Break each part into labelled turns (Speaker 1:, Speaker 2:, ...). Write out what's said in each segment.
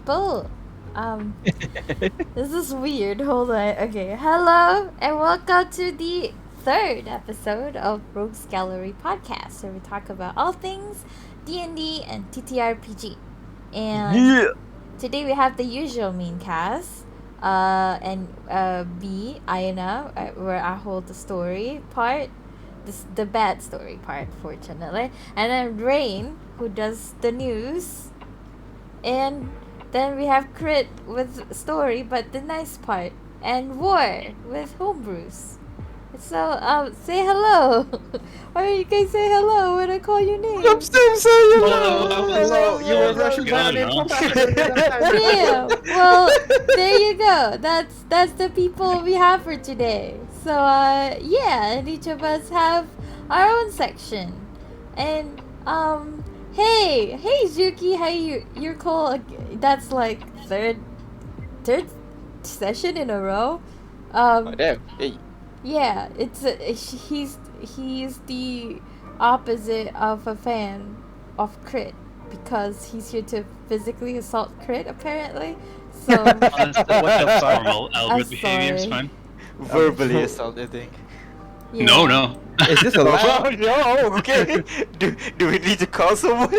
Speaker 1: people. This is weird. Hold on. Okay. Hello and welcome to the third episode of Rogues Gallery podcast, where we talk about all things D&D and TTRPG. And today we have the usual main cast. And B, Ayana, where I hold the story part, the bad story part, fortunately, and then Rain, who does the news, and then we have Crit with story, but the nice part, and War with homebrews. So, say hello. Why don't you guys say hello when I call your name?
Speaker 2: I'm still saying hello.
Speaker 3: Hello. You were rushing
Speaker 2: Hello.
Speaker 3: down in so fast. I didn't have time to-
Speaker 1: Damn. Well, there you go. That's the people we have for today. So, yeah, and each of us have our own section. And hey Zuki, hey, you're cool. That's like third session in a row.
Speaker 2: Oh, damn. Hey.
Speaker 1: Yeah, he's the opposite of a fan of Crit because he's here to physically assault Crit apparently. So
Speaker 4: That's normal Albert behavior, it's
Speaker 1: sorry.
Speaker 4: fine.
Speaker 2: Verbally assault, I think.
Speaker 1: yeah.
Speaker 4: No.
Speaker 3: Is this allowed?
Speaker 2: Oh, no, okay. do we need to call someone?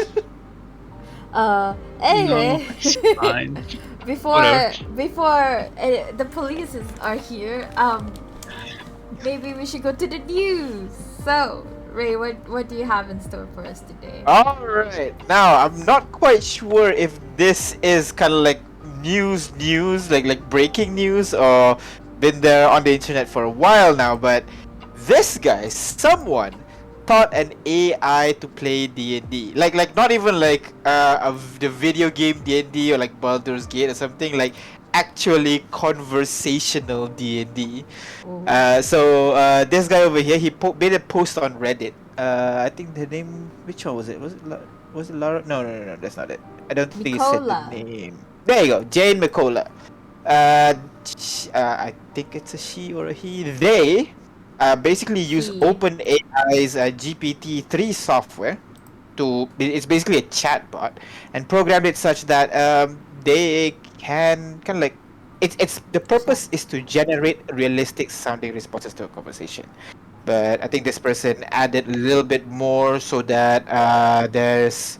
Speaker 1: Anyway,
Speaker 4: No, it's fine.
Speaker 1: before
Speaker 4: Whatever.
Speaker 1: the police are here, maybe we should go to the news. So, Ray, what do you have in store for us today?
Speaker 2: Alright. Now, I'm not quite sure if this is kind of like news, like breaking news, or been there on the internet for a while now, but this guy, someone taught an AI to play D&D. Like not even like the video game D&D or like Baldur's Gate or something, like actually conversational D&D.
Speaker 1: Ooh.
Speaker 2: So this guy over here, he made a post on Reddit. I think the name, which one was it? Was it Laura? No, that's not it. I don't think it said the
Speaker 1: Mikola.
Speaker 2: name. There you go, Jane Mikola. I think it's a she or a he. They basically use
Speaker 1: He.
Speaker 2: OpenAI's GPT-3 software to. It's basically a chatbot, and programmed it such that they can kind of like. It's the purpose is to generate realistic sounding responses to a conversation. But I think this person added a little bit more so that there's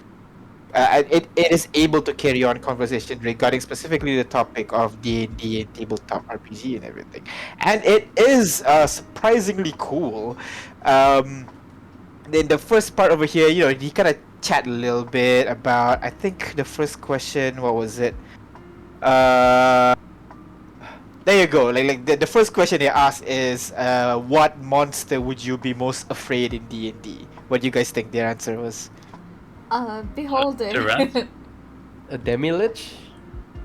Speaker 2: it is able to carry on conversation regarding specifically the topic of D&D and tabletop RPG and everything. And it is surprisingly cool. In the first part over here, he kind of chat a little bit about, I think the first question, what was it? There you go. Like the first question they asked is, what monster would you be most afraid in D&D? What do you guys think their answer was?
Speaker 1: Beholder.
Speaker 4: Giraffe?
Speaker 3: A demi-lich?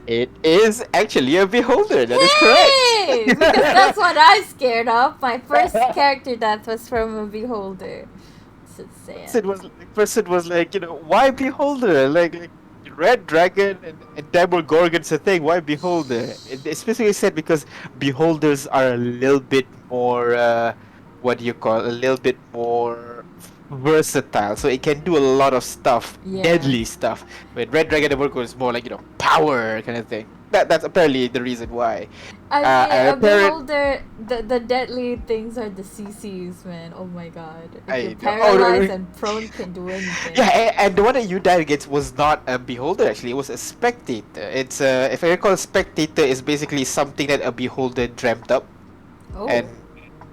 Speaker 2: It is actually a beholder. That is correct.
Speaker 1: Yay! Because that's what I'm scared of. My first character death was from a beholder. It's sad.
Speaker 2: Person was like, why beholder? Like red dragon and Demogorgon's a thing. Why beholder? It specifically said because beholders are a little bit more, a little bit more versatile. So it can do a lot of stuff,
Speaker 1: Yeah.
Speaker 2: deadly stuff. But red dragon and Demogorgon is more like, power kind of thing. That's apparently the reason why.
Speaker 1: I mean,
Speaker 2: and
Speaker 1: a
Speaker 2: apparent-
Speaker 1: beholder, the deadly things are the CCs, man. Oh my god. If
Speaker 2: I
Speaker 1: you're
Speaker 2: know.
Speaker 1: paralyzed and prone, can do anything.
Speaker 2: Yeah, and the one that you died against was not a beholder. Actually, it was a spectator. It's if I recall, a spectator is basically something that a beholder dreamt up,
Speaker 1: Oh.
Speaker 2: and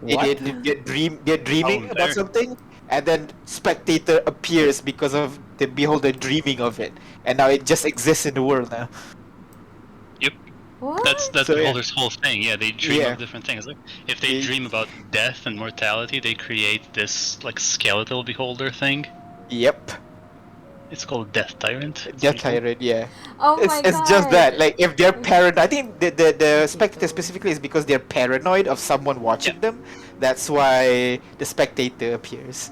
Speaker 3: What?
Speaker 2: they're dreaming
Speaker 4: Oh,
Speaker 2: about
Speaker 4: there.
Speaker 2: something, and then spectator appears because of the beholder dreaming of it, and now it just exists in the world now.
Speaker 4: Yep.
Speaker 1: What?
Speaker 4: That's
Speaker 2: So, yeah.
Speaker 4: Beholder's whole thing. Yeah, they dream
Speaker 2: Yeah.
Speaker 4: of different things. Like if they
Speaker 2: They-
Speaker 4: dream about death and mortality, they create this like skeletal beholder thing.
Speaker 2: Yep,
Speaker 4: It's called Death Tyrant. It's
Speaker 2: Death
Speaker 4: pretty cool.
Speaker 2: Tyrant. Yeah.
Speaker 1: Oh my god.
Speaker 2: It's just that, like, if they're paranoid, I think the spectator specifically is because they're paranoid of someone watching them. That's why the spectator appears.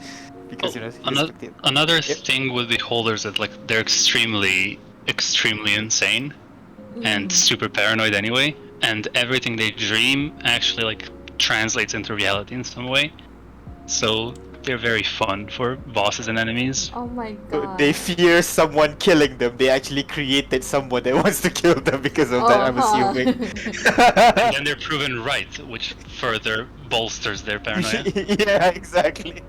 Speaker 2: Because
Speaker 4: Oh,
Speaker 2: he's a
Speaker 4: another
Speaker 2: spectator.
Speaker 4: another
Speaker 2: Yep.
Speaker 4: thing with beholders is like they're extremely insane and super paranoid anyway, and everything they dream actually like translates into reality in some way. So They're very fun for bosses and enemies.
Speaker 1: Oh my god.
Speaker 2: They fear someone killing them. They actually created someone that wants to kill them because of that, I'm assuming.
Speaker 4: And then they're proven right, which further bolsters their paranoia.
Speaker 2: Yeah, exactly.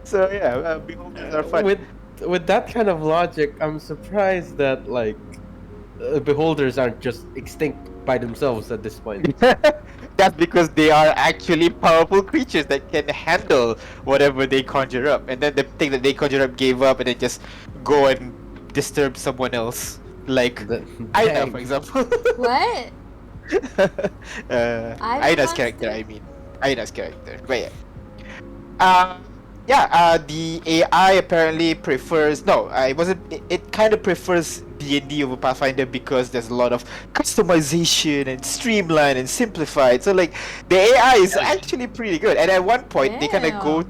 Speaker 2: So yeah, beholders are fun.
Speaker 3: With that kind of logic, I'm surprised that like beholders aren't just extinct by themselves at this point.
Speaker 2: That's because they are actually powerful creatures that can handle whatever they conjure up. And then the thing that they conjure up gave up and then just go and disturb someone else. Like Aina, for example.
Speaker 1: What?
Speaker 2: Aina's character, I mean. Aina's character. But yeah. The AI apparently prefers it kind of prefers D&D over Pathfinder because there's a lot of customization and streamlined and simplified. So like the AI is actually pretty good. And at one point they kind of go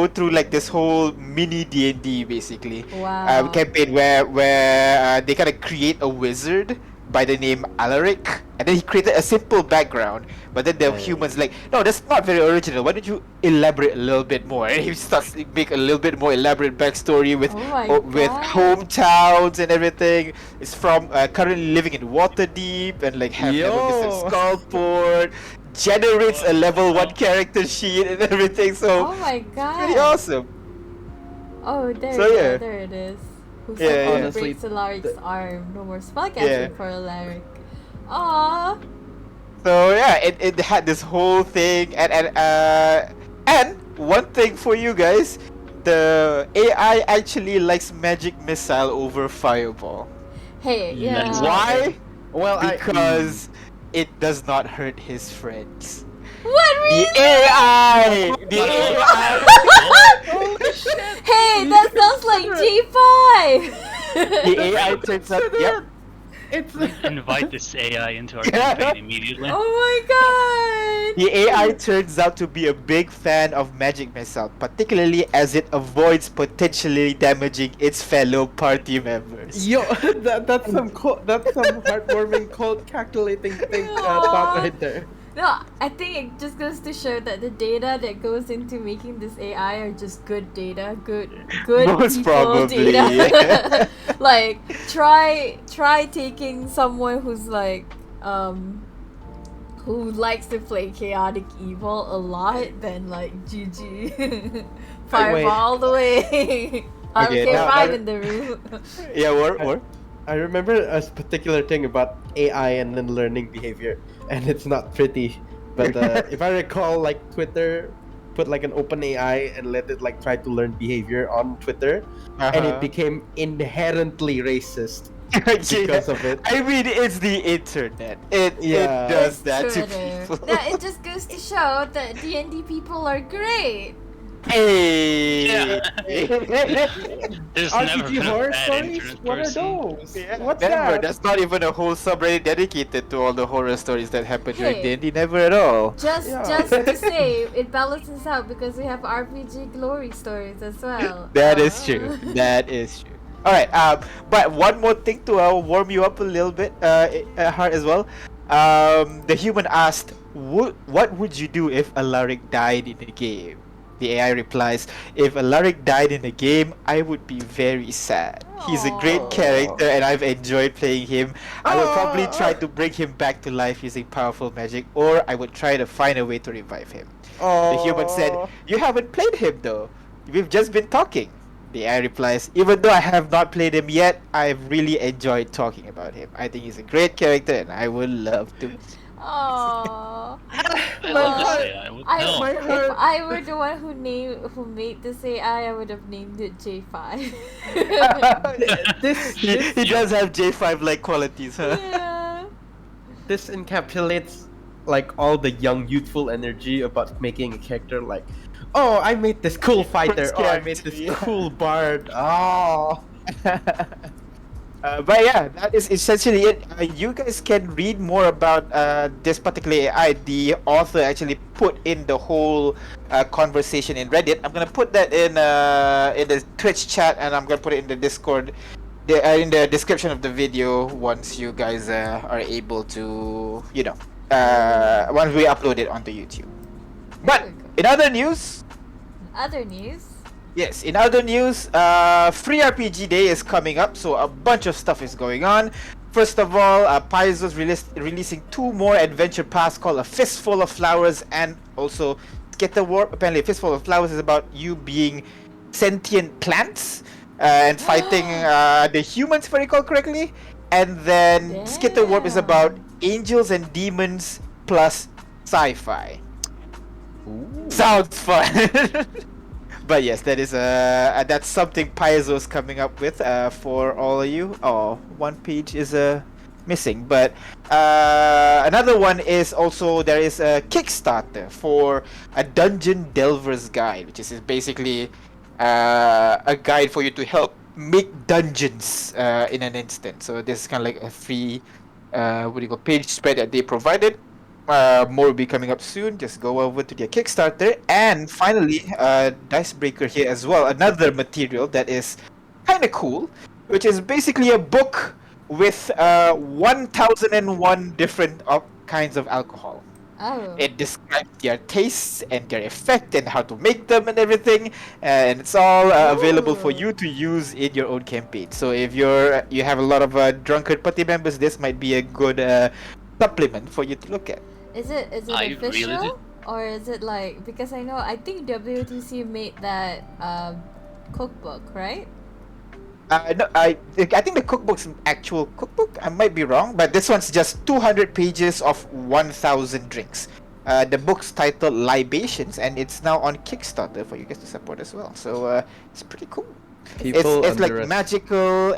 Speaker 2: through like this whole mini D&D basically.
Speaker 1: Wow.
Speaker 2: Campaign where they kind of create a wizard by the name Alaric, and then he created a simple background, but then the humans like, no, that's not very original, why don't you elaborate a little bit more? And he starts to make a little bit more elaborate backstory with with hometowns and everything. It's from currently living in Waterdeep and like have never missed a Skullport, generates a level 1 character sheet and everything, so
Speaker 1: oh my god,
Speaker 2: pretty awesome.
Speaker 1: Oh, there,
Speaker 2: So, yeah.
Speaker 1: there it is. Who
Speaker 2: Yeah,
Speaker 3: honestly,
Speaker 1: breaks Alaric's arm? No more spellcasting for Alaric. Aww.
Speaker 2: So yeah, it had this whole thing, and one thing for you guys, the AI actually likes magic missile over fireball.
Speaker 1: Hey, yeah.
Speaker 4: Nice.
Speaker 2: Why?
Speaker 3: Well,
Speaker 2: Because it does not hurt his friends.
Speaker 1: What, really?
Speaker 2: The AI! The AI!
Speaker 1: Hey, that sounds like G5!
Speaker 2: The AI turns out, yep.
Speaker 4: Invite this AI into our campaign immediately.
Speaker 1: Oh my god!
Speaker 2: The AI turns out to be a big fan of magic missile, particularly as it avoids potentially damaging its fellow party members.
Speaker 3: Yo, that's some heartwarming, cold calculating thought right there.
Speaker 1: No, I think it just goes to show that the data that goes into making this AI are just good data, good
Speaker 2: Most
Speaker 1: people
Speaker 2: probably,
Speaker 1: data.
Speaker 2: yeah.
Speaker 1: Like try taking someone who's like who likes to play chaotic evil a lot, then like GG. Fireball all the way.
Speaker 2: Okay,
Speaker 1: Okay,
Speaker 2: now-
Speaker 1: 5 in the room.
Speaker 2: Yeah, what?
Speaker 3: I remember a particular thing about AI and then learning behavior, and it's not pretty. But if I recall, like Twitter put like an open AI and let it like try to learn behavior on Twitter, and it became inherently racist because of it.
Speaker 2: I mean, it's the internet. It does that to people.
Speaker 1: Yeah, it just goes to show that D&D people are great.
Speaker 2: Hey.
Speaker 4: Yeah. There's never
Speaker 3: RPG
Speaker 4: been a
Speaker 3: horror
Speaker 4: bad
Speaker 3: stories?
Speaker 4: internet
Speaker 3: What are
Speaker 4: person.
Speaker 3: those?
Speaker 2: Yeah,
Speaker 3: What's
Speaker 2: never.
Speaker 3: that?
Speaker 2: That's not even a whole subreddit dedicated to all the horror stories that happen during
Speaker 1: Hey.
Speaker 2: D&D. Never at all.
Speaker 1: Just
Speaker 3: Yeah.
Speaker 1: to say, it balances out because we have RPG glory stories as well.
Speaker 2: That is true. That is true. All right. But one more thing to warm you up a little bit, Heart as well. The human asked, "What would you do if Alaric died in the game?" The AI replies, "If Alaric died in the game, I would be very sad. He's a great
Speaker 1: Aw.
Speaker 2: character and I've enjoyed playing him. I would probably try to bring him back to life using powerful magic, or I would try to find a way to revive him." The human said, "You haven't played him though. We've just been talking." The AI replies, "Even though I have not played him yet, I've really enjoyed talking about him. I think he's a great character and I would love to."
Speaker 1: Aww.
Speaker 4: I love this AI. What the hell?
Speaker 1: If I were the one who made this AI, I would have named it J5.
Speaker 2: He does have J5-like qualities, huh?
Speaker 1: Yeah.
Speaker 3: This encapsulates like all the young youthful energy about making a character like, oh, I made this cool fighter, oh, I made this cool bard, oh.
Speaker 2: But yeah, that is essentially it. You guys can read more about this particular AI. The author actually put in the whole conversation in Reddit. I'm gonna put that in the Twitch chat, and I'm gonna put it in the Discord, in the description of the video once you guys are able to, once we upload it onto YouTube. But in other news,
Speaker 1: other news.
Speaker 2: Yes, in other news, Free RPG Day is coming up, so a bunch of stuff is going on. First of all, Paizo's releasing 2 more adventure paths called A Fistful of Flowers and also Skitter Warp. Apparently, A Fistful of Flowers is about you being sentient plants and fighting the humans, if I recall correctly. And then Skitter Warp is about angels and demons plus sci-fi. Sounds fun! But yes, that is that's something Paizo's coming up with for all of you. Oh, one page is missing, but another one is also there is a Kickstarter for a Dungeon Delver's Guide, which is basically a guide for you to help make dungeons in an instant. So this is kind of like a free page spread that they provided. More will be coming up soon. Just go over to their Kickstarter. And finally, Dicebreaker here as well. Another material that is kind of cool, which is basically a book with 1001 different kinds of alcohol.
Speaker 1: Oh.
Speaker 2: It describes their tastes and their effect and how to make them and everything, and it's all available for you to use in your own campaign. So if you have a lot of drunkard party members, this might be a good supplement for you to look at.
Speaker 1: Is it official or is it like, because I think WTC made that cookbook, right?
Speaker 2: No, I think the cookbook's an actual cookbook. I might be wrong, but this one's just 200 pages of 1,000 drinks. The book's titled Libations, and it's now on Kickstarter for you guys to support as well. So it's pretty cool. It's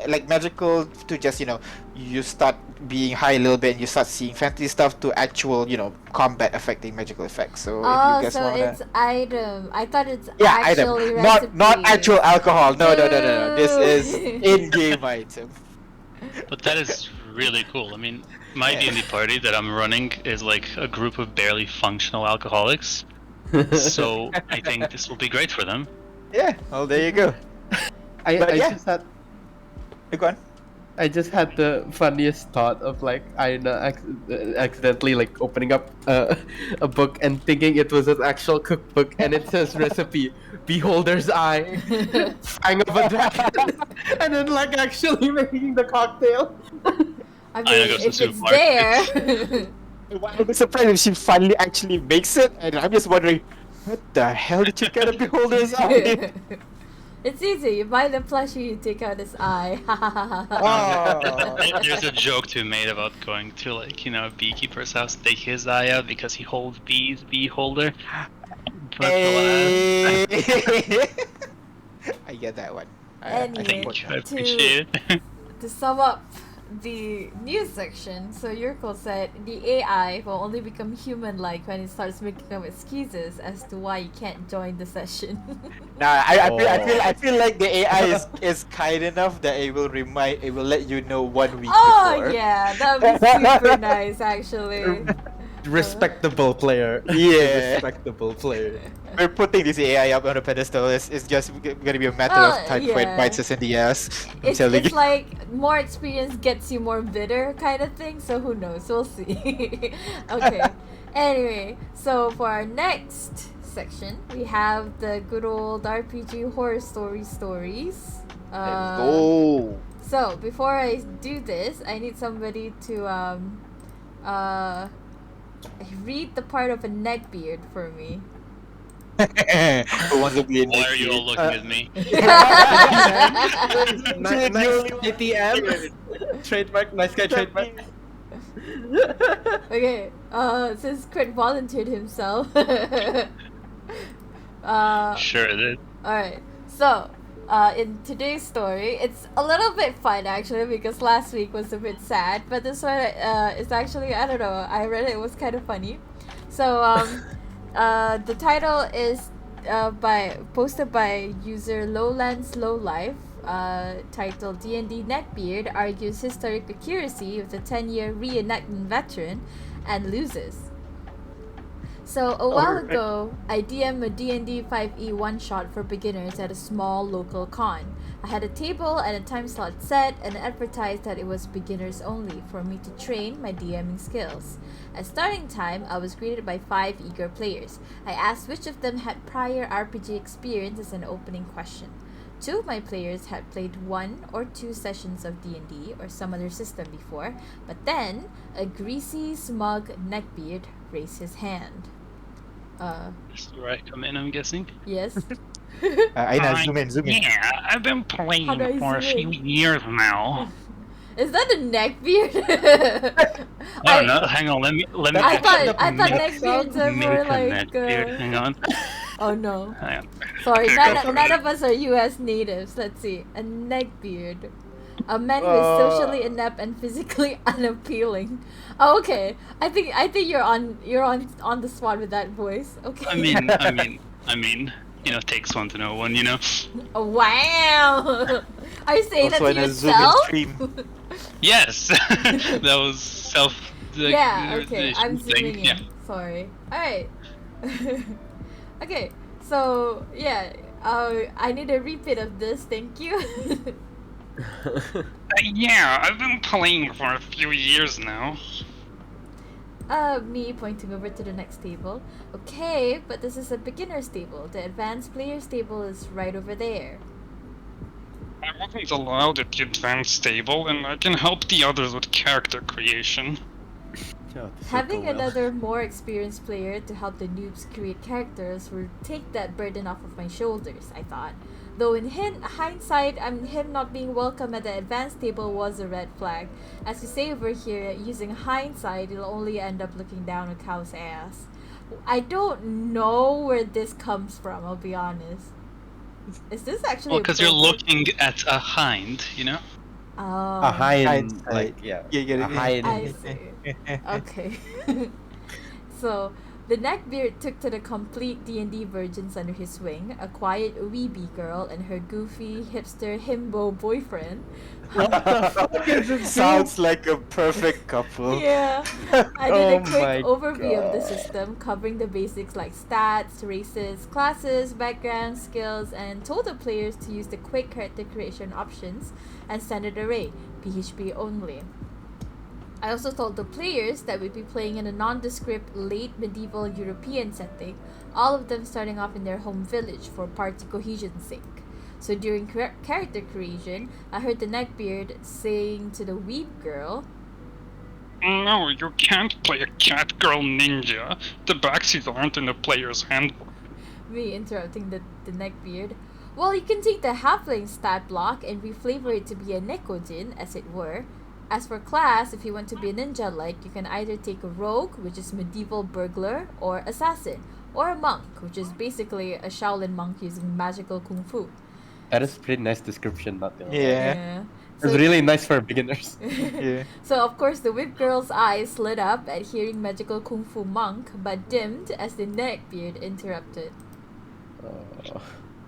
Speaker 2: like magical to just you start being high a little bit and you start seeing fantasy stuff to actual combat affecting magical effects. So if you guys wanna...
Speaker 1: it's item. I thought it's
Speaker 2: item,
Speaker 1: recipe.
Speaker 2: not actual alcohol. No. This is in-game item.
Speaker 4: But that is really cool. I mean, my D&D party that I'm running is like a group of barely functional alcoholics. So I think this will be great for them.
Speaker 2: Yeah. Well, there you go.
Speaker 3: I just had the funniest thought of like accidentally like opening up a book and thinking it was an actual cookbook, and it says recipe Beholder's Eye, Fang of a Dragon, and then like actually making the cocktail.
Speaker 1: I mean, if it's there.
Speaker 2: I'd be surprised if she finally actually makes it, and I'm just wondering, what the hell did you get a Beholder's Eye?
Speaker 1: It's easy. You buy the plushie, you take out his eye.
Speaker 4: There's a joke to be made about going to a beekeeper's house, take his eye out because he holds bees, beholder. But
Speaker 2: I get that one.
Speaker 1: Anyway,
Speaker 4: I appreciate it.
Speaker 1: To sum up the news section, so Yurko said the AI will only become human-like when it starts making up excuses as to why you can't join the session.
Speaker 2: Nah, I feel like the AI is kind enough that it will let you know 1 week before.
Speaker 1: Oh yeah, that would be super nice actually.
Speaker 3: Respectable player.
Speaker 2: Yeah.
Speaker 3: Respectable player.
Speaker 2: We're putting this AI up on a pedestal. It's just gonna be a matter of time before it bites us in the ass.
Speaker 1: It's like more experience gets you more bitter kind of thing, so who knows? We'll see. Okay. Anyway, so for our next section, we have the good old RPG horror stories.
Speaker 2: Let's go.
Speaker 1: So before I do this, I need somebody to read the part of a neckbeard for me.
Speaker 2: Who wants to be a
Speaker 4: Why are you all looking at me?
Speaker 3: Nice ATM. Trademark. Nice guy trademark.
Speaker 1: Okay. Since Crit volunteered himself.
Speaker 4: Sure did.
Speaker 1: Alright. So, in today's story, it's a little bit fun actually because last week was a bit sad, but this one is actually, I don't know, I read it was kind of funny. So, the title is posted by user Lowlands Lowlife, titled D&D Neckbeard argues historic accuracy of the 10-year reenactment veteran and loses. So a while
Speaker 3: Alright.
Speaker 1: ago, I DM'd a D&D 5e one-shot for beginners at a small local con. I had a table and a time slot set and advertised that it was beginners only for me to train my DMing skills. At starting time, I was greeted by 5 eager players. I asked which of them had prior RPG experience as an opening question. 2 of my players had played 1 or 2 sessions of D&D or some other system before, but then a greasy, smug neckbeard raised his hand.
Speaker 4: This is where I come in, I'm guessing.
Speaker 1: Yes.
Speaker 2: Aina, zoom in.
Speaker 4: Yeah, I've been playing
Speaker 1: How do I
Speaker 4: for a
Speaker 1: zoom
Speaker 4: few
Speaker 1: in?
Speaker 4: years now.
Speaker 1: Is that a neckbeard?
Speaker 4: I don't know. Hang on, let me.
Speaker 1: I
Speaker 3: That
Speaker 1: thought
Speaker 3: kind of
Speaker 1: neckbeards are
Speaker 4: Make
Speaker 1: more
Speaker 4: a
Speaker 1: like.
Speaker 4: neckbeard. Hang on.
Speaker 1: Oh no.
Speaker 4: Hang on.
Speaker 1: Sorry,
Speaker 4: Okay,
Speaker 1: none,
Speaker 4: go for
Speaker 1: none
Speaker 4: it.
Speaker 1: of us are U.S. natives. Let's see. A neckbeard. A man who is socially inept and physically unappealing. Oh, okay. I think you're on the spot with that voice. Okay.
Speaker 4: I mean, takes one to know one, you know.
Speaker 1: Oh, wow. Are you saying
Speaker 2: Also
Speaker 1: that
Speaker 2: in
Speaker 1: to
Speaker 2: a zoom in
Speaker 1: yourself?
Speaker 2: stream.
Speaker 4: Yes, that was self.
Speaker 1: Yeah. Okay. I'm zooming in.
Speaker 4: Yeah.
Speaker 1: Sorry. All right. Okay. So yeah. I need a repeat of this. Thank you.
Speaker 4: Yeah, I've been playing for a few years now.
Speaker 1: Me pointing over to the next table. Okay, but this is a beginner's table. The advanced player's table is right over there.
Speaker 4: I wasn't allowed at the advanced table, and I can help the others with character creation.
Speaker 1: Having another more experienced player to help the noobs create characters will take that burden off of my shoulders, I thought. Though in hindsight, him not being welcome at the advanced table was a red flag. As we say over here, using hindsight, you'll only end up looking down a cow's ass. I don't know where this comes from, I'll be honest. Is this actually
Speaker 4: Well, because you're looking at a hind, you know?
Speaker 1: Oh,
Speaker 3: A hind,
Speaker 2: Hindsight.
Speaker 3: like yeah,
Speaker 2: Yeah, yeah,
Speaker 3: a
Speaker 2: yeah.
Speaker 3: hind.
Speaker 1: I see. Okay. So, the neckbeard took to the complete D&D virgins under his wing, a quiet weeby girl and her goofy hipster himbo boyfriend.
Speaker 3: What the fuck is this?
Speaker 2: Sounds like a perfect couple.
Speaker 1: Yeah. I did a
Speaker 3: Oh my
Speaker 1: quick overview of the
Speaker 3: God.
Speaker 1: system, covering the basics like stats, races, classes, backgrounds, skills, and told the players to use the quick character creation options and standard array, PHP only. I also told the players that we'd be playing in a nondescript late medieval European setting, all of them starting off in their home village for party cohesion's sake. So during character creation, I heard the neckbeard saying to the weeb girl,
Speaker 4: No, you can't play a cat girl ninja. The backseats aren't in the player's handbook.
Speaker 1: me interrupting the neckbeard, well, you can take the halfling stat block and reflavor it to be a nekojin, as it were. As for class, if you want to be a ninja-like, you can either take a rogue, which is medieval burglar, or assassin, or a monk, which is basically a Shaolin monk using magical kung fu.
Speaker 3: That is a pretty nice description, not the
Speaker 2: Yeah.
Speaker 3: It's really nice for beginners.
Speaker 2: Yeah.
Speaker 1: So of course the whip girl's eyes lit up at hearing magical kung fu monk, but dimmed as the neckbeard interrupted.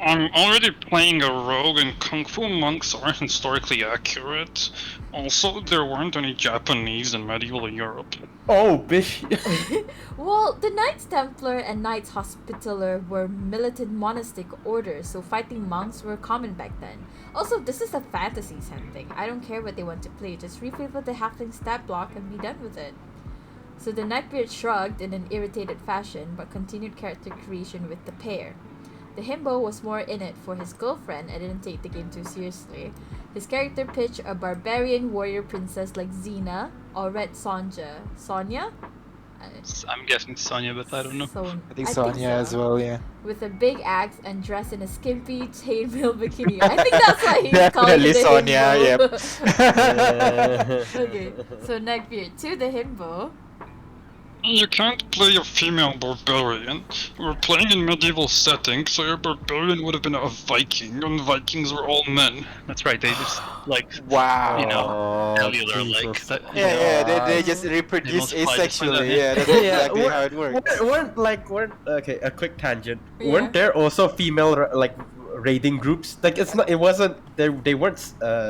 Speaker 4: I'm already playing a rogue, and kung fu monks aren't historically accurate. Also, there weren't any Japanese in medieval Europe.
Speaker 3: Oh, bish.
Speaker 1: Well, the Knights Templar and Knights Hospitaller were militant monastic orders, so fighting monks were common back then. Also, this is a fantasy setting. I don't care what they want to play, just reflavor the halfling stat block and be done with it. So the Neckbeard shrugged in an irritated fashion, but continued character creation with the pair. The himbo was more in it for his girlfriend and didn't take the game too seriously. His character pitched a barbarian warrior princess like Xena or Red Sonja. Sonya?
Speaker 4: I'm guessing Sonya, but I don't know.
Speaker 2: I think Sonya as well, yeah.
Speaker 1: With a big axe and dressed in a skimpy chainmail bikini. I think that's why he's called
Speaker 2: Definitely
Speaker 1: the
Speaker 2: Sonya,
Speaker 1: himbo.
Speaker 2: yep.
Speaker 1: Okay, so neckbeard to the himbo.
Speaker 4: You can't play a female barbarian. We're playing in medieval setting, so your barbarian would have been a Viking, and Vikings were all men. That's right, they just,
Speaker 2: Wow.
Speaker 4: You know,
Speaker 3: Oh,
Speaker 4: cellular,
Speaker 3: Jesus.
Speaker 2: They just reproduce
Speaker 4: multiply just like
Speaker 2: asexually.
Speaker 4: that.
Speaker 2: Yeah, that's exactly how it works.
Speaker 3: Weren't okay, a quick tangent.
Speaker 1: Yeah.
Speaker 3: Weren't there also female raiding groups? Like it wasn't they weren't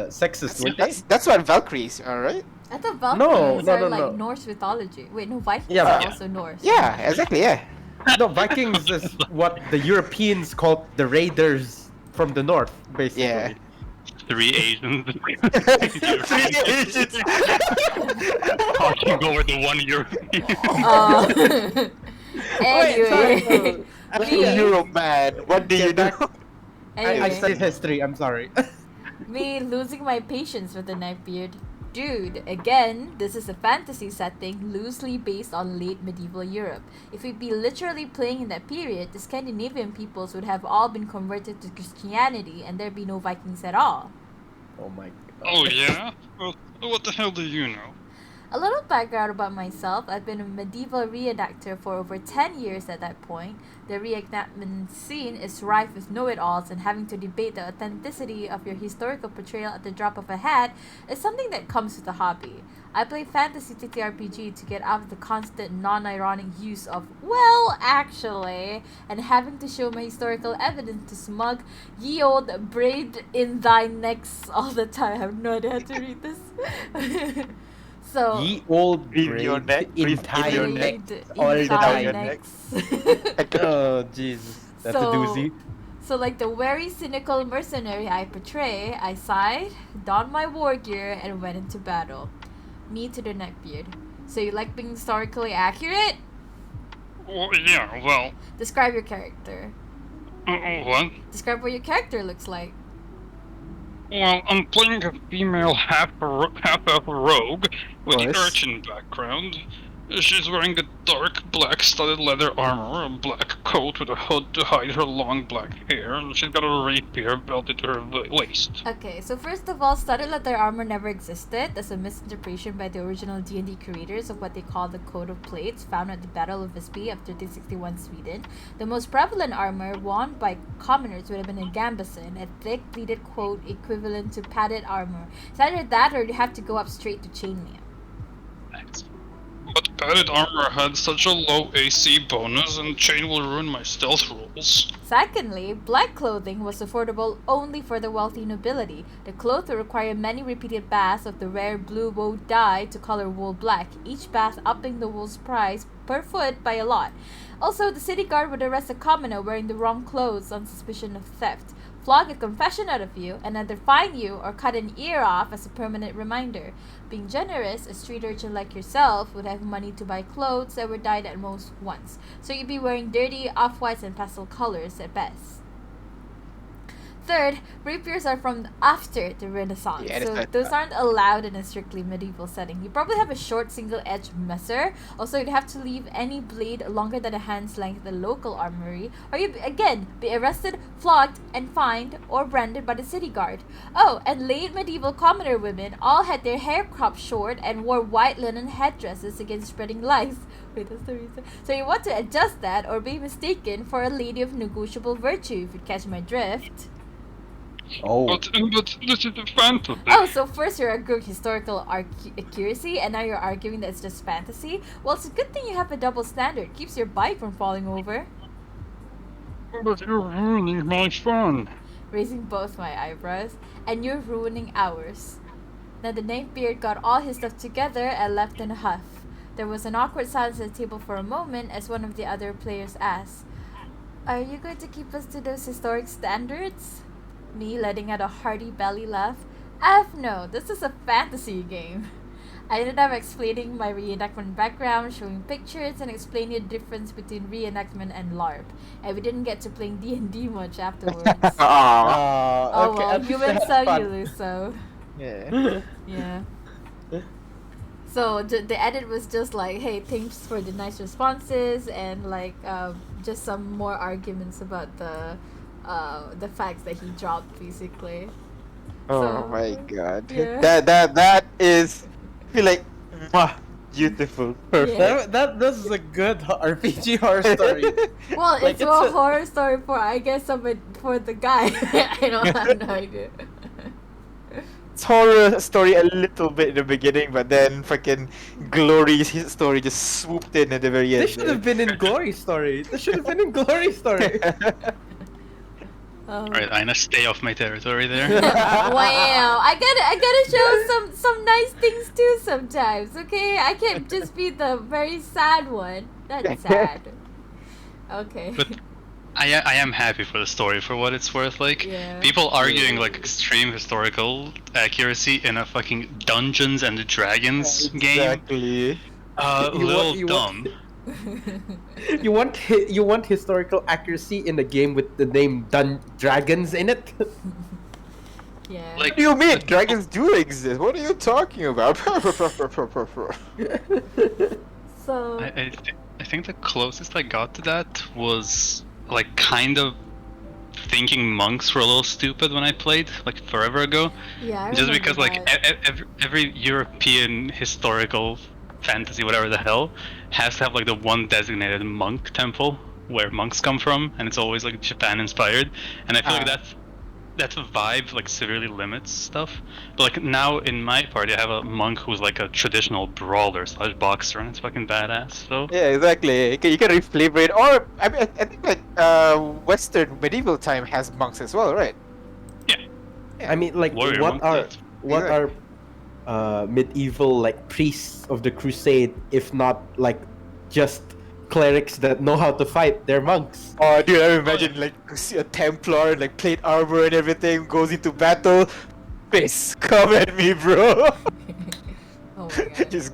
Speaker 3: sexist, weren't they?
Speaker 2: That's what Valkyries are, right?
Speaker 1: I thought Valkyries
Speaker 3: No,
Speaker 1: are
Speaker 3: no,
Speaker 1: like
Speaker 3: no.
Speaker 1: Norse mythology. Wait, no, Vikings
Speaker 3: Yeah,
Speaker 1: are
Speaker 3: but-
Speaker 1: also Norse.
Speaker 2: Yeah, exactly, yeah.
Speaker 3: No, Vikings is what the Europeans called the raiders from the north, basically.
Speaker 2: Yeah.
Speaker 4: 3 Asians.
Speaker 2: 3 Asians.
Speaker 4: Talking over the 1 European.
Speaker 1: Anyway,
Speaker 2: I'm
Speaker 1: Me.
Speaker 2: a Euro man. What do you do?
Speaker 3: Get back. I
Speaker 1: anyway,
Speaker 3: studied history. I'm sorry.
Speaker 1: me losing my patience with the Nightbeard. Dude, again, this is a fantasy setting loosely based on late medieval Europe. If we'd be literally playing in that period, the Scandinavian peoples would have all been converted to Christianity and there'd be no Vikings at all.
Speaker 3: Oh my god.
Speaker 4: Oh yeah? Well, what the hell do you know?
Speaker 1: A little background about myself. I've been a medieval reenactor for over 10 years at that point. The reenactment scene is rife with know-it-alls, and having to debate the authenticity of your historical portrayal at the drop of a hat is something that comes with the hobby. I play fantasy TTRPG to get out of the constant non-ironic use of, well, actually, and having to show my historical evidence to smug ye old braid in thy necks all the time. I have no idea how to read this. So,
Speaker 3: Ye old
Speaker 2: Breathe your neck,
Speaker 3: in
Speaker 2: breathe in your neck.
Speaker 3: all the
Speaker 2: time.
Speaker 3: time.
Speaker 1: necks.
Speaker 3: Oh Jesus, that's a doozy.
Speaker 1: So, like the very cynical mercenary I portray, I sighed, donned my war gear, and went into battle. Me to the neckbeard. So, you like being historically accurate?
Speaker 4: Well, yeah, well,
Speaker 1: Describe your character.
Speaker 4: what?
Speaker 1: Describe what your character looks like.
Speaker 4: Well, I'm playing a female half-elf rogue with the
Speaker 2: Nice.
Speaker 4: urchin background. She's wearing a dark black studded leather armor, a black coat with a hood to hide her long black hair, and she's got a rapier belted to her waist.
Speaker 1: Okay, so first of all, studded leather armor never existed. That's a misinterpretation by the original D&D creators of what they call the Code of Plates, found at the Battle of Visby of 1361 Sweden. The most prevalent armor worn by commoners would have been a gambeson, a thick pleated coat equivalent to padded armor. It's either that or you have to go up straight to chainmail.
Speaker 4: Thanks. But padded armor had such a low AC bonus, and chain will ruin my stealth rolls.
Speaker 1: Secondly, black clothing was affordable only for the wealthy nobility. The cloth would require many repeated baths of the rare blue wool dye to color wool black, each bath upping the wool's price per foot by a lot. Also, the city guard would arrest a commoner wearing the wrong clothes on suspicion of theft, flog a confession out of you, and either fine you or cut an ear off as a permanent reminder. Being generous, a street urchin like yourself would have money to buy clothes that were dyed at most once, so you'd be wearing dirty off-whites and pastel colors at best. Third, rapiers are from after the Renaissance,
Speaker 2: Yeah,
Speaker 1: so those aren't allowed in a strictly medieval setting. You probably have a short single-edged messer. Also, you'd have to leave any blade longer than a hand's length at the local armory, or you'd again be arrested, flogged, and fined, or branded by the city guard. Oh, and late medieval commoner women all had their hair cropped short and wore white linen headdresses against spreading lice. Wait, that's the reason. So you want to adjust that or be mistaken for a lady of negotiable virtue, if you catch my drift.
Speaker 3: Oh.
Speaker 4: But this is a fantasy.
Speaker 1: Oh, so first you're arguing historical accuracy, and now you're arguing that it's just fantasy? Well, it's a good thing you have a double standard. Keeps your bike from falling over.
Speaker 4: But you're ruining my fun.
Speaker 1: Raising both my eyebrows. And you're ruining ours. Now the Nightbeard got all his stuff together and left in a huff. There was an awkward silence at the table for a moment as one of the other players asked, "Are you going to keep us to those historic standards?" Me letting out a hearty belly laugh. F no, this is a fantasy game. I ended up explaining my reenactment background, showing pictures, and explaining the difference between reenactment and LARP. And we didn't get to playing D&D much afterwards.
Speaker 2: Aww.
Speaker 1: Oh
Speaker 3: Okay,
Speaker 1: well,
Speaker 3: at
Speaker 1: you
Speaker 3: least
Speaker 1: win
Speaker 3: have
Speaker 1: some,
Speaker 3: fun.
Speaker 1: you lose some.
Speaker 2: Yeah.
Speaker 1: Yeah. So the edit was just like, hey, thanks for the nice responses, and like just some more arguments about the facts that he dropped, basically.
Speaker 2: Oh
Speaker 1: So,
Speaker 2: my god.
Speaker 1: yeah.
Speaker 2: That is, I feel like, mwah, beautiful. Perfect.
Speaker 1: Yeah.
Speaker 3: This is a good RPG horror story.
Speaker 1: Well,
Speaker 3: Like,
Speaker 1: it's
Speaker 3: it's
Speaker 1: a
Speaker 3: a-
Speaker 1: horror story for, I guess, for the guy. I don't have no idea.
Speaker 2: It's horror story a little bit in the beginning, but then fucking glory story just swooped in at the very end.
Speaker 3: This should have been in Glory Story. This should have been in Glory Story.
Speaker 4: Alright, Aina, stay off my territory there.
Speaker 1: Wow, I gotta show some nice things too sometimes, okay? I can't just be the very sad one. That's sad. Okay.
Speaker 4: But I am happy for the story for what it's worth. Like
Speaker 1: Yeah.
Speaker 4: people arguing like extreme historical accuracy in a fucking Dungeons and Dragons game.
Speaker 2: Exactly.
Speaker 4: Little
Speaker 3: you
Speaker 4: dumb.
Speaker 3: you want historical accuracy in a game with the name dragons in it?
Speaker 1: Yeah.
Speaker 2: What do you mean? Dragons do exist. What are you talking about?
Speaker 1: So
Speaker 4: I think the closest I got to that was like kind of thinking monks were a little stupid when I played like forever ago.
Speaker 1: yeah, I
Speaker 4: Just because
Speaker 1: remember
Speaker 4: like
Speaker 1: that.
Speaker 4: every European historical fantasy, whatever the hell, has to have like the one designated monk temple where monks come from, and it's always like Japan inspired. And I feel like that's a vibe like severely limits stuff. But like now in my party, I have a monk who's like a traditional brawler / boxer, and it's fucking badass. So
Speaker 2: Yeah, exactly. You can reflavor it, or I mean, I think like Western medieval time has monks as well, right?
Speaker 3: I mean, like,
Speaker 4: warrior
Speaker 3: what
Speaker 4: monks.
Speaker 3: are medieval like priests of the crusade if not like just clerics that know how to fight? They're monks.
Speaker 2: Oh, dude, I imagine like see a Templar, like plate armor and everything, goes into battle. Fist, come at me, bro.
Speaker 1: Oh my god.
Speaker 2: just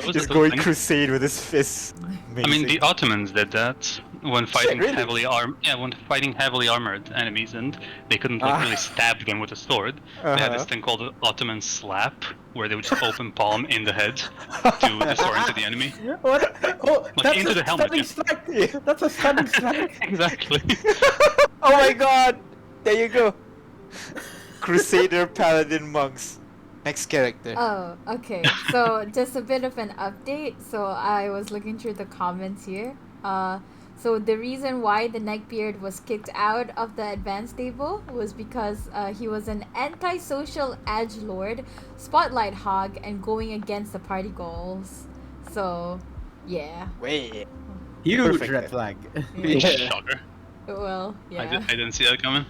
Speaker 4: was
Speaker 2: just
Speaker 4: a
Speaker 2: going
Speaker 4: thing.
Speaker 2: crusade with his fists.
Speaker 4: I mean, the
Speaker 2: Amazing.
Speaker 4: Ottomans did that when fighting
Speaker 2: really?
Speaker 4: when fighting heavily armored enemies, and they couldn't like really stab them with a sword. They had this
Speaker 2: Uh-huh.
Speaker 4: thing called the Ottoman slap, where they would just open palm in the head to the sword into the enemy.
Speaker 3: What? Oh, that's
Speaker 4: into
Speaker 3: a
Speaker 4: the helmet,
Speaker 3: stunning
Speaker 4: yeah.
Speaker 3: strike. That's a stunning strike.
Speaker 4: Exactly.
Speaker 2: Oh my god! There you go. Crusader Paladin monks. Next character.
Speaker 1: Oh, okay. So just a bit of an update. So I was looking through the comments here. So the reason why the Neckbeard was kicked out of the advanced table was because he was an antisocial edgelord, spotlight hog, and going against the party goals. So, yeah.
Speaker 2: Wait.
Speaker 3: Huge
Speaker 2: Perfect.
Speaker 3: red flag.
Speaker 2: Yeah.
Speaker 4: Shocker.
Speaker 1: Well, yeah.
Speaker 4: I didn't see that coming.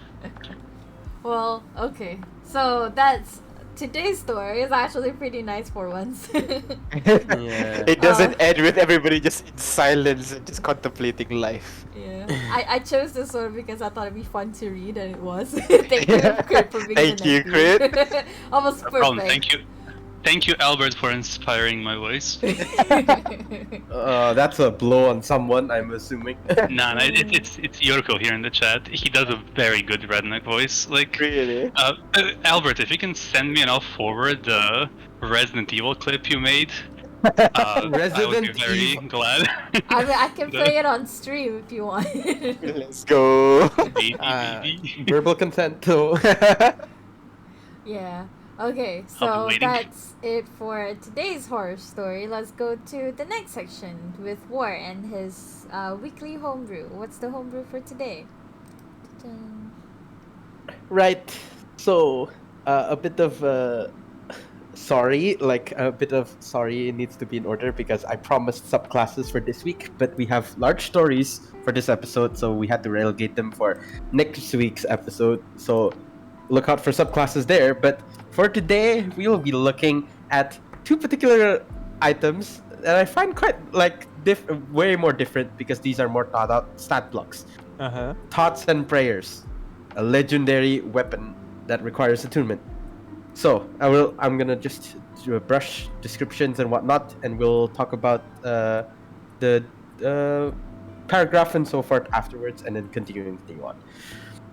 Speaker 1: Well, okay. So that's today's story is actually pretty nice for once.
Speaker 3: Yeah.
Speaker 2: It doesn't end with everybody just in silence and just contemplating life.
Speaker 1: Yeah, I chose this one because I thought it'd be fun to read, and it was. Thank you, Crit, for being
Speaker 2: Thank
Speaker 1: the
Speaker 2: you,
Speaker 1: Crit. Almost
Speaker 4: No
Speaker 1: perfect.
Speaker 4: problem. Thank you, Albert, for inspiring my voice.
Speaker 3: That's a blow on someone, I'm assuming.
Speaker 4: Nah, it's Yurko here in the chat. He does a very good redneck voice. Like,
Speaker 2: Really?
Speaker 4: Albert, if you can send me and I'll forward the Resident Evil clip you made, I would be
Speaker 3: Resident
Speaker 4: very
Speaker 3: Evil.
Speaker 4: glad.
Speaker 1: I mean, I can play it on stream if you want.
Speaker 2: Let's go.
Speaker 3: Verbal consent, though.
Speaker 1: Yeah. Okay,
Speaker 4: I'll
Speaker 1: so
Speaker 4: be waiting.
Speaker 1: that's it for today's horror story. Let's go to the next section with War and his weekly homebrew. What's the homebrew for today? Dun.
Speaker 3: Right. So, a bit of sorry, it needs to be in order because I promised subclasses for this week, but we have large stories for this episode, so we had to relegate them for next week's episode. So, look out for subclasses there. But for today, we will be looking at two particular items that I find quite like way more different because these are more thought out stat blocks.
Speaker 2: Uh-huh.
Speaker 3: Thoughts and Prayers, a legendary weapon that requires attunement. So I'm gonna just do a brush descriptions and whatnot, and we'll talk about the paragraph and so forth afterwards, and then continue on.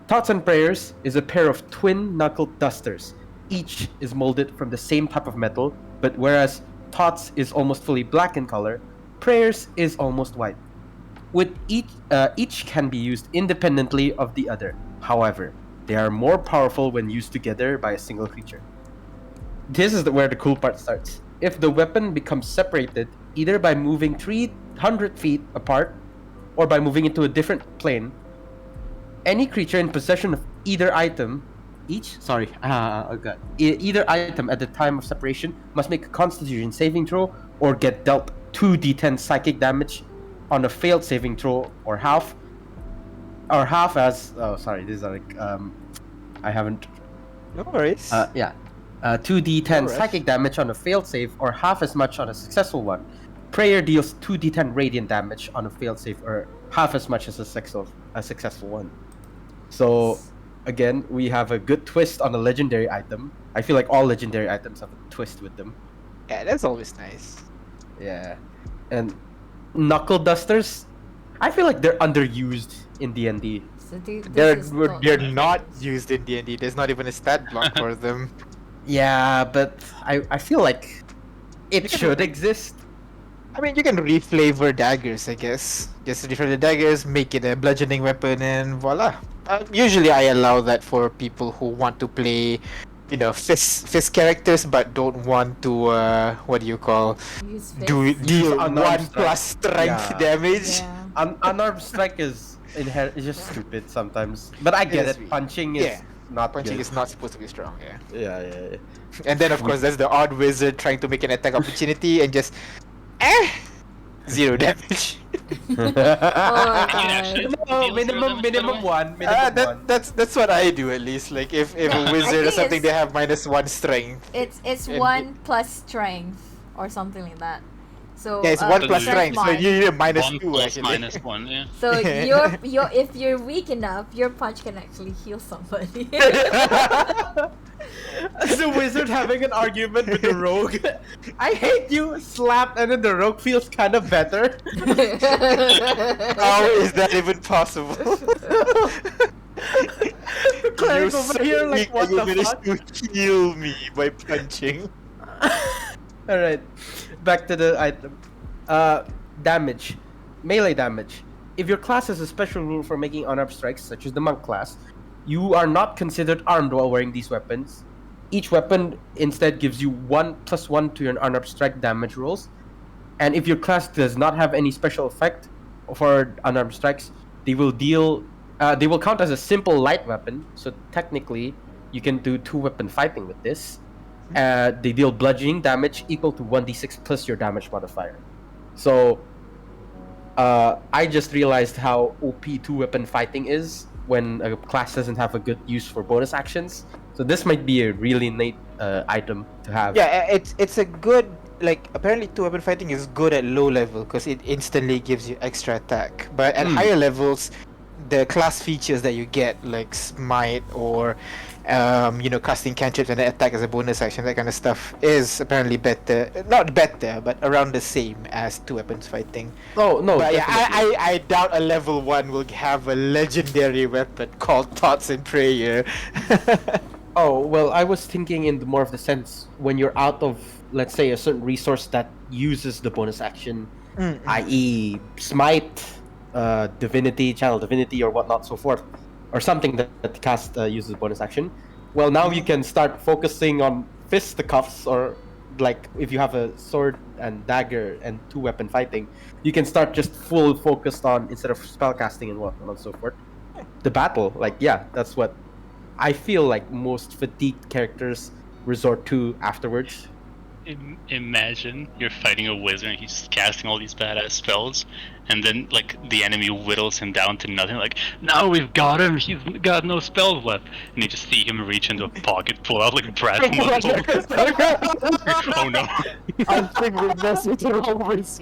Speaker 3: Thoughts and Prayers is a pair of twin knuckled dusters. Each is molded from the same type of metal, but whereas Thoughts is almost fully black in color, Prayers is almost white. With each can be used independently of the other. However, they are more powerful when used together by a single creature. This is where the cool part starts. If the weapon becomes separated, either by moving 300 feet apart or by moving into a different plane, any creature in possession of either item either item at the time of separation must make a Constitution saving throw or get dealt 2d10 psychic damage on a failed saving throw, or half as this is like I haven't
Speaker 2: No worries.
Speaker 3: 2d10
Speaker 2: No rush.
Speaker 3: psychic damage on a failed save, or half as much on a successful one. Prayer deals 2d10 radiant damage on a failed save, or half as much as a successful one. So again, we have a good twist on a legendary item. I feel like all legendary items have a twist with them.
Speaker 2: Yeah, that's always nice.
Speaker 3: Yeah, and knuckle dusters, I feel like they're underused in D&D.
Speaker 1: So this
Speaker 2: They're
Speaker 1: is
Speaker 2: they're not used in D&D. There's not even a stat block for them.
Speaker 3: Yeah, but I feel like it should exist.
Speaker 2: I mean, you can reflavor daggers, I guess. Just reflavor the daggers, make it a bludgeoning weapon, and voila. Usually, I allow that for people who want to play, fist characters, but don't want to what do you call,
Speaker 1: use
Speaker 2: deal
Speaker 3: unarmed
Speaker 2: 1
Speaker 3: strike.
Speaker 2: plus strength
Speaker 3: Yeah.
Speaker 2: damage.
Speaker 1: Yeah.
Speaker 3: Unarmed strike is just stupid sometimes. But I get
Speaker 2: is
Speaker 3: it.
Speaker 2: weak.
Speaker 3: Punching is
Speaker 2: Yeah.
Speaker 3: not
Speaker 2: Punching
Speaker 3: good.
Speaker 2: is not supposed to be strong. Yeah.
Speaker 3: Yeah.
Speaker 2: And then of course there's the odd wizard trying to make an attack opportunity and just 0 damage.
Speaker 1: Oh my
Speaker 4: actually-
Speaker 1: god.
Speaker 3: No, minimum one. Minimum one.
Speaker 2: That's what I do at least. Like if
Speaker 1: Yeah,
Speaker 2: a
Speaker 1: I
Speaker 2: wizard or
Speaker 1: think
Speaker 2: something,
Speaker 1: it's-
Speaker 2: they have -1 strength.
Speaker 1: It's
Speaker 2: And
Speaker 1: 1 plus strength or something like that. So
Speaker 2: Yeah, it's 1 plus
Speaker 4: So
Speaker 2: strength, so
Speaker 1: mark.
Speaker 2: you need a -2
Speaker 4: 1 plus
Speaker 2: actually.
Speaker 4: -1, yeah.
Speaker 1: So you're if you're weak enough, your punch can actually heal somebody.
Speaker 3: The wizard having an argument with the rogue. I hate you. Slap, and then the rogue feels kind of better.
Speaker 2: How is that even possible?
Speaker 3: The cleric
Speaker 2: You're
Speaker 3: over
Speaker 2: so
Speaker 3: here, like,
Speaker 2: weak
Speaker 3: what
Speaker 2: that you
Speaker 3: the
Speaker 2: managed
Speaker 3: fuck?
Speaker 2: to kill me by punching.
Speaker 3: All right, back to the item. Damage, melee damage. If your class has a special rule for making unarmed strikes, such as the monk class, you are not considered armed while wearing these weapons. Each weapon instead gives you 1+1 to your unarmed strike damage rolls. And if your class does not have any special effect for unarmed strikes, they will count as a simple light weapon. So technically, you can do 2-weapon fighting with this. They deal bludgeoning damage equal to 1d6 plus your damage modifier. So, I just realized how OP 2-weapon fighting is when a class doesn't have a good use for bonus actions. So this might be a really neat item to have.
Speaker 2: Yeah, it's a good, like, apparently 2-weapon fighting is good at low level because it instantly gives you extra attack. But at higher levels, the class features that you get, like smite or casting cantrips and then attack as a bonus action, that kind of stuff, is apparently better. Not better, but around the same as 2-weapons fighting.
Speaker 3: Oh no!
Speaker 2: But yeah,
Speaker 3: definitely.
Speaker 2: I doubt a level 1 will have a legendary weapon called Thoughts and Prayer.
Speaker 3: Oh well, I was thinking in more of the sense when you're out of, let's say, a certain resource that uses the bonus action, i.e., smite, divinity, channel divinity, or whatnot, so forth, or something that the cast uses bonus action. Well, now you can start focusing on fisticuffs, or like if you have a sword and dagger and 2-weapon fighting, you can start just full focused on, instead of spellcasting and whatnot and so forth, the battle. Like, yeah, that's what I feel like most fatigued characters resort to afterwards.
Speaker 4: Imagine you're fighting a wizard and he's casting all these badass spells, and then like the enemy whittles him down to nothing. Like, now we've got him. He's got no spells left, and you just see him reach into a pocket, pull out like brass knuckles. Oh no!
Speaker 2: I think we messed with the wrong voice.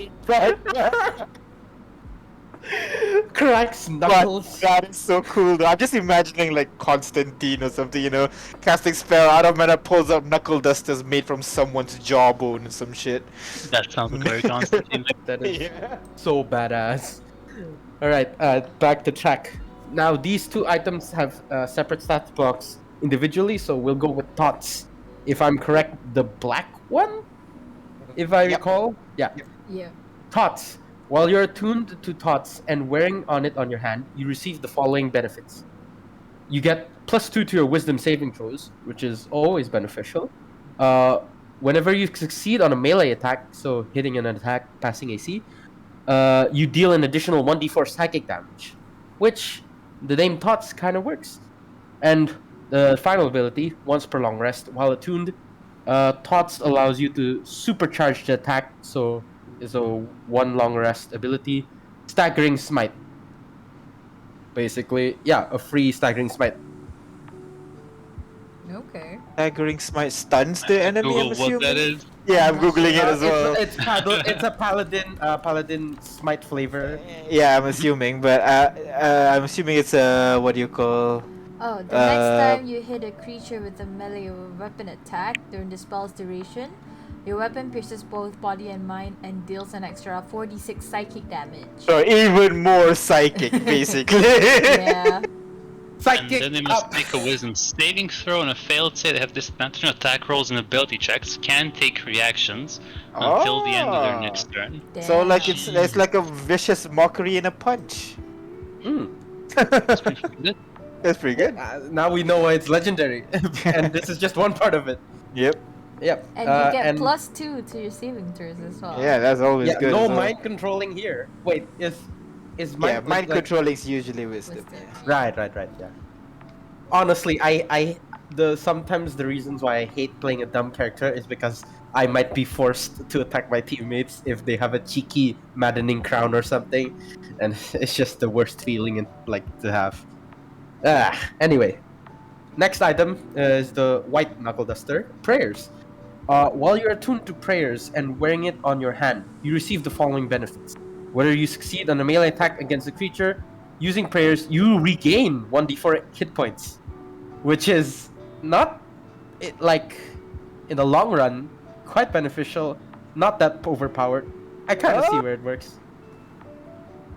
Speaker 3: Cracks knuckles.
Speaker 2: That is so cool though. I'm just imagining like Constantine or something, casting spell out of mana, pulls up knuckle dusters made from someone's jawbone and some shit.
Speaker 4: That sounds like very Constantine.
Speaker 3: That is
Speaker 2: Yeah.
Speaker 3: so badass. All right, back to track. Now these 2 items have separate stat blocks individually, so we'll go with thoughts. If I'm correct, the black one, if I
Speaker 2: Yep.
Speaker 3: recall. Yeah.
Speaker 1: Yeah.
Speaker 3: Thoughts. While you're attuned to thoughts and wearing it on your hand, you receive the following benefits. You get +2 to your wisdom saving throws, which is always beneficial. Whenever you succeed on a melee attack, so hitting an attack passing AC, you deal an additional 1d4 psychic damage, which the name Thoughts kind of works. And the final ability, once per long rest, while attuned, Thoughts allows you to supercharge the attack, so is a 1 long rest ability, Staggering Smite. Basically, yeah, a free Staggering Smite.
Speaker 1: Okay.
Speaker 2: Staggering smite stuns the enemy, I'm
Speaker 4: Google what that
Speaker 2: assuming?
Speaker 4: is.
Speaker 2: Yeah, I'm
Speaker 1: not
Speaker 2: googling it
Speaker 1: sure.
Speaker 2: as well.
Speaker 3: It's a paladin smite flavor.
Speaker 2: Yeah, I'm assuming, but I'm assuming it's a what do you call?
Speaker 1: Oh, the next time you hit a creature with a melee weapon attack during the spell's duration, your weapon pierces both body and mind and deals an extra 4d6 psychic damage.
Speaker 2: So even more psychic, basically.
Speaker 1: Yeah.
Speaker 4: And
Speaker 3: Psychic
Speaker 4: then they must
Speaker 3: up.
Speaker 4: make a wisdom saving throw on a failed save. They have disadvantage on attack rolls and ability checks. Can take reactions until the end of their next turn.
Speaker 2: So like
Speaker 1: Damn.
Speaker 2: it's like a vicious mockery and a punch.
Speaker 4: That's pretty good.
Speaker 2: That's pretty good.
Speaker 3: Now we know why it's legendary, and this is just one part of it.
Speaker 2: Yep.
Speaker 3: Yep.
Speaker 1: And you get +2 to your saving throws as well.
Speaker 2: Yeah, that's always
Speaker 3: Yeah,
Speaker 2: good.
Speaker 3: no
Speaker 2: as well.
Speaker 3: mind controlling here. Wait, is mind
Speaker 2: Yeah, mind controlling is usually wisdom.
Speaker 1: Wisdom.
Speaker 2: Yeah.
Speaker 3: Right. Yeah. Honestly, sometimes the reasons why I hate playing a dumb character is because I might be forced to attack my teammates if they have a cheeky, maddening crown or something, and it's just the worst feeling to have. Anyway, next item is the white knuckle duster, prayers. While you're attuned to prayers and wearing it on your hand, you receive the following benefits. Whether you succeed on a melee attack against a creature, using prayers, you regain 1d4 hit points, which is not, in the long run, quite beneficial, not that overpowered. I kind of see where it works.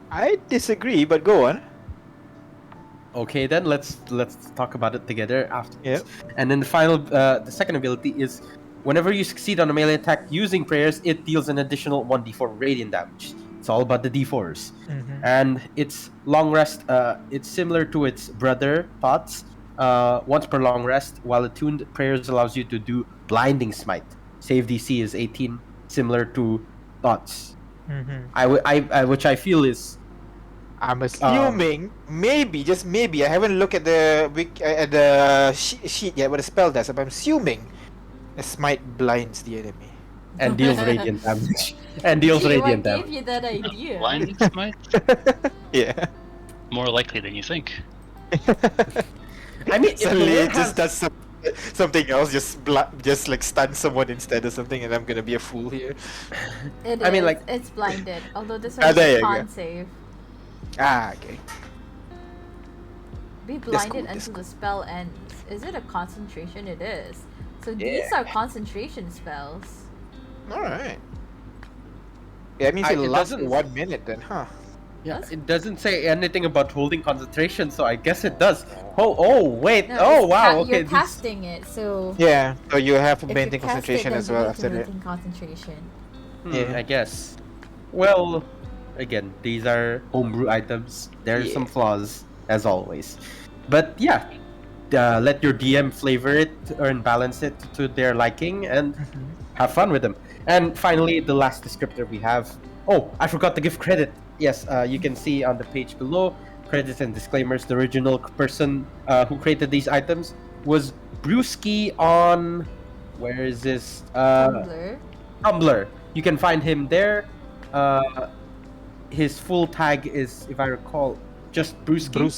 Speaker 2: I disagree, but go on.
Speaker 3: Okay, then let's talk about it together after.
Speaker 2: Yep.
Speaker 3: And then the second ability is, whenever you succeed on a melee attack using prayers, it deals an additional 1d4 radiant damage. It's all about the d4s. And its long rest, it's similar to its brother, Thoughts. Once per long rest, while attuned, prayers allows you to do blinding smite. Save DC is 18, similar to Thoughts. Which I feel is...
Speaker 2: I'm assuming, maybe, just maybe, I haven't looked at the sheet yet what the spell does, but I'm assuming a smite blinds the enemy.
Speaker 3: And deals radiant damage. And deals
Speaker 1: Gee,
Speaker 3: radiant
Speaker 1: what
Speaker 3: damage.
Speaker 1: gave you that idea?
Speaker 4: Blinding smite?
Speaker 2: Yeah.
Speaker 4: More likely than you think.
Speaker 3: I mean,
Speaker 2: Suddenly
Speaker 3: it
Speaker 2: it just does something else, just like stun someone instead or something, and I'm gonna be a fool here.
Speaker 1: It's blinded. Although this one
Speaker 2: there
Speaker 1: is
Speaker 2: you
Speaker 1: a
Speaker 2: go.
Speaker 1: con save.
Speaker 2: Okay.
Speaker 1: Be
Speaker 2: That's
Speaker 1: blinded
Speaker 2: cool, that's
Speaker 1: until the spell ends. Is it a concentration? It is. So
Speaker 2: Yeah.
Speaker 1: these are concentration spells.
Speaker 2: Alright. Yeah, that means
Speaker 3: It
Speaker 2: it'll last
Speaker 3: doesn't-
Speaker 2: 1 minute then, huh?
Speaker 3: Yeah,
Speaker 1: That's-
Speaker 3: it doesn't say anything about holding concentration, so I guess it does. Wait.
Speaker 1: No,
Speaker 3: Oh,
Speaker 1: it's
Speaker 3: wow. Okay.
Speaker 1: You're casting it, so
Speaker 2: Yeah, so you have to
Speaker 1: if
Speaker 2: maintain
Speaker 1: you cast
Speaker 2: concentration
Speaker 1: it,
Speaker 2: as
Speaker 1: then
Speaker 2: well
Speaker 1: you need to
Speaker 2: after that.
Speaker 1: maintain concentration.
Speaker 2: Yeah.
Speaker 3: I guess. Well, again, these are homebrew items. There's
Speaker 2: Yeah.
Speaker 3: some flaws, as always. But yeah, let your DM flavor it and balance it to their liking and have fun with them. And finally, the last descriptor we have. Oh, I forgot to give credit. Yes, you can see on the page below, credits and disclaimers. The original person who created these items was Brewski on... Where is this?
Speaker 1: Tumblr.
Speaker 3: Tumblr. You can find him there. His full tag is, if I recall, just Brewski.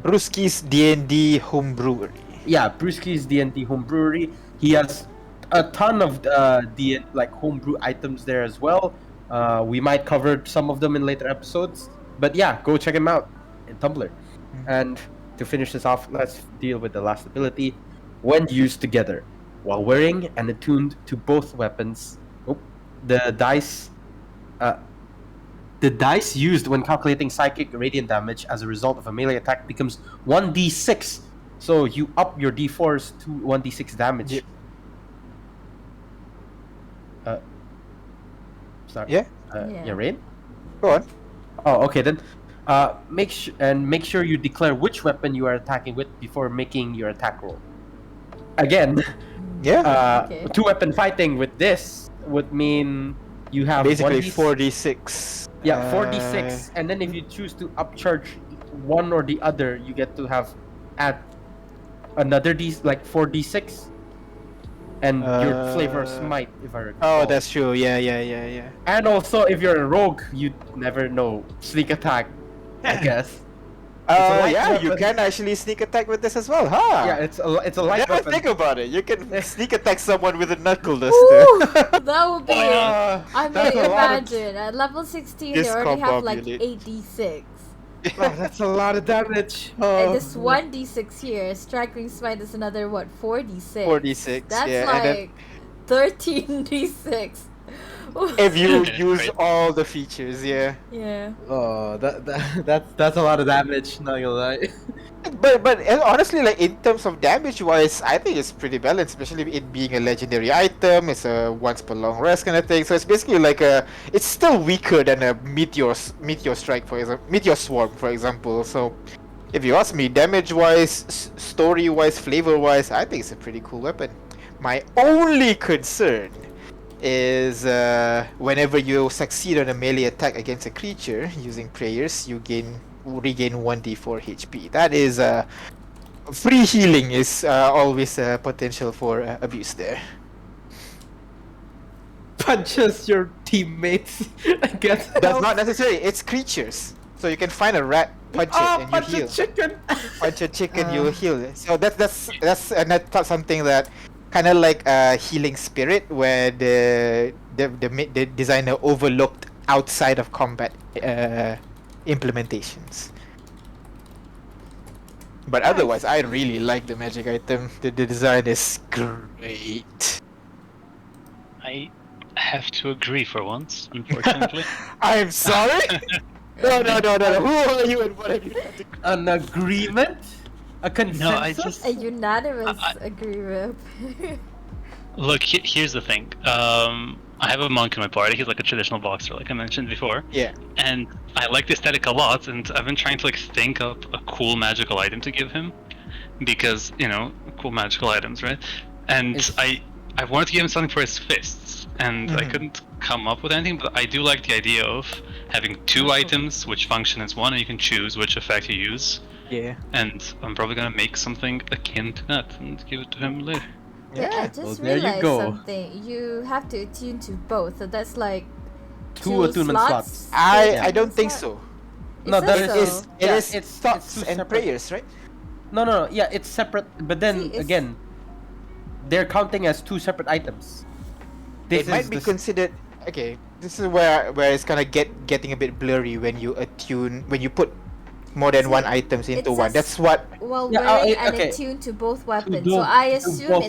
Speaker 2: Brewski's D&D home brewery.
Speaker 3: Yeah, Brewski's D&D home brewery. He has a ton of homebrew items there as well. We might cover some of them in later episodes. But yeah, go check him out in Tumblr. And to finish this off, let's deal with the last ability. When used together, while wearing and attuned to both weapons, the dice used when calculating psychic radiant damage as a result of a melee attack becomes 1d6. So you up your d4s to 1d6 damage.
Speaker 2: Yep.
Speaker 3: Sorry.
Speaker 2: Yeah.
Speaker 3: Yeah, Rain?
Speaker 2: Go on.
Speaker 3: Oh, okay then. Make sure you declare which weapon you are attacking with before making your attack roll. Again,
Speaker 2: Yeah.
Speaker 1: Okay.
Speaker 3: two-weapon fighting with this would mean you have
Speaker 2: Basically
Speaker 3: 1d6.
Speaker 2: 4d6.
Speaker 3: Yeah, 4d6, and then if you choose to upcharge one or the other, you get to add another 4d6, and your flavor smite, if I recall.
Speaker 2: Oh, that's true. Yeah.
Speaker 3: And also, if you're a rogue, you never know, sneak attack, I guess. light
Speaker 2: Yeah, you
Speaker 3: weapon.
Speaker 2: can actually sneak attack with this as well, huh?
Speaker 3: Yeah, it's a light
Speaker 2: Never
Speaker 3: weapon.
Speaker 2: think about it. You can sneak attack someone with a knuckle
Speaker 1: Ooh,
Speaker 2: duster.
Speaker 1: that would be. I mean,
Speaker 3: That's a lot of.
Speaker 1: imagine at level 16 they
Speaker 2: Just
Speaker 1: already have like
Speaker 2: combobulate.
Speaker 1: 8d6.
Speaker 3: Wow, that's a lot of damage.
Speaker 1: And
Speaker 3: Oh,
Speaker 1: this 1d6 here, striking smite is another what, 4d6.
Speaker 2: 4d6,
Speaker 1: That's
Speaker 2: yeah, and then-
Speaker 1: like 13d6.
Speaker 2: If you
Speaker 4: Yeah,
Speaker 2: use
Speaker 4: right.
Speaker 2: all the features, yeah.
Speaker 1: Yeah.
Speaker 3: Oh, that's a lot of damage. Not gonna lie.
Speaker 2: But honestly, like in terms of damage wise, I think it's pretty balanced, especially it being a legendary item. It's a once per long rest kind of thing. So it's basically like it's still weaker than a meteor strike, for example, meteor swarm, for example. So if you ask me, damage wise, story wise, flavor wise, I think it's a pretty cool weapon. My only concern is whenever you succeed on a melee attack against a creature using prayers, you regain 1d4 HP. That is free healing is always a potential for abuse there.
Speaker 3: Punches your teammates. I guess.
Speaker 2: That's not necessary. It's creatures, so you can find a rat, punch it, and you
Speaker 3: punch
Speaker 2: heal.
Speaker 3: a chicken.
Speaker 2: Punch a chicken, you heal. So that's something that kind of like a healing spirit, where the designer overlooked outside of combat implementations. But otherwise, I really like the magic item. The design is great.
Speaker 4: I have to agree for once, unfortunately.
Speaker 2: I'm sorry. No. Who are you and what are you?
Speaker 3: An agreement? A consensus?
Speaker 4: No, I just
Speaker 1: A unanimous agreement.
Speaker 4: look. Here's the thing. I have a monk in my party. He's like a traditional boxer, like I mentioned before.
Speaker 2: Yeah.
Speaker 4: And I like the aesthetic a lot, and I've been trying to like think up a cool magical item to give him, because cool magical items, right? And I wanted to give him something for his fists, and I couldn't come up with anything. But I do like the idea of having two items which function as one, and you can choose which effect you use.
Speaker 2: Yeah.
Speaker 4: And I'm probably gonna make something akin to that and give it to him later.
Speaker 1: Yeah, I just
Speaker 3: well, there you
Speaker 1: realized
Speaker 3: go.
Speaker 1: something. You have to attune to both, so that's like
Speaker 3: Two attunement slots.
Speaker 2: I don't think so.
Speaker 3: No, that
Speaker 1: so.
Speaker 3: is-
Speaker 2: It
Speaker 3: Yeah,
Speaker 2: is
Speaker 3: it's
Speaker 2: thoughts
Speaker 3: two
Speaker 2: and
Speaker 3: separate-
Speaker 2: prayers, right?
Speaker 3: No. Yeah, it's separate. But then
Speaker 1: See, it's-
Speaker 3: again, they're counting as two separate items.
Speaker 2: It might be considered. Okay, this is where it's kind of getting a bit blurry when you put more than
Speaker 1: See,
Speaker 2: one items
Speaker 1: it
Speaker 2: into one.
Speaker 1: says-
Speaker 2: That's what.
Speaker 1: Well,
Speaker 3: Yeah,
Speaker 1: wearing
Speaker 3: okay.
Speaker 1: and attuned to both weapons.
Speaker 3: both-
Speaker 1: so I
Speaker 3: to
Speaker 1: assume
Speaker 3: both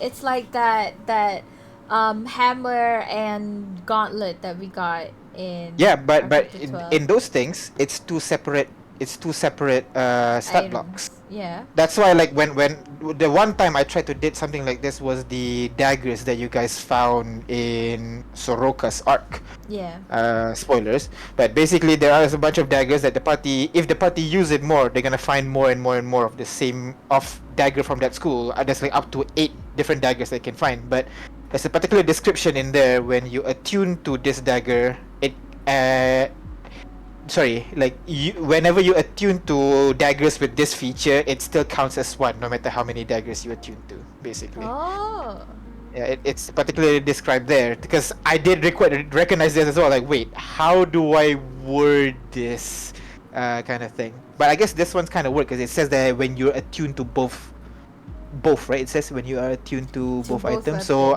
Speaker 1: it's like that hammer and gauntlet that we got in.
Speaker 2: Yeah, but
Speaker 1: Chapter
Speaker 2: in,
Speaker 1: 12.
Speaker 2: in those things, it's two separate stat
Speaker 1: Items.
Speaker 2: blocks.
Speaker 1: Yeah.
Speaker 2: That's why, like, when the one time I tried to did something like this was the daggers that you guys found in Soroka's arc.
Speaker 1: Yeah.
Speaker 2: Spoilers, but basically there are a bunch of daggers that if the party use it more, they're gonna find more and more and more of the same dagger from that school. There's like up to 8 different daggers they can find, but there's a particular description in there when you attune to this dagger. Whenever you attune to daggers with this feature, it still counts as one, no matter how many daggers you attune to, basically.
Speaker 1: Oh.
Speaker 2: Yeah, it's particularly described there because I did recognize this as well. Like, wait, how do I word this kind of thing? But I guess this one's kind of work because it says that when you're attuned to both, right? It says when you are attuned to both items. So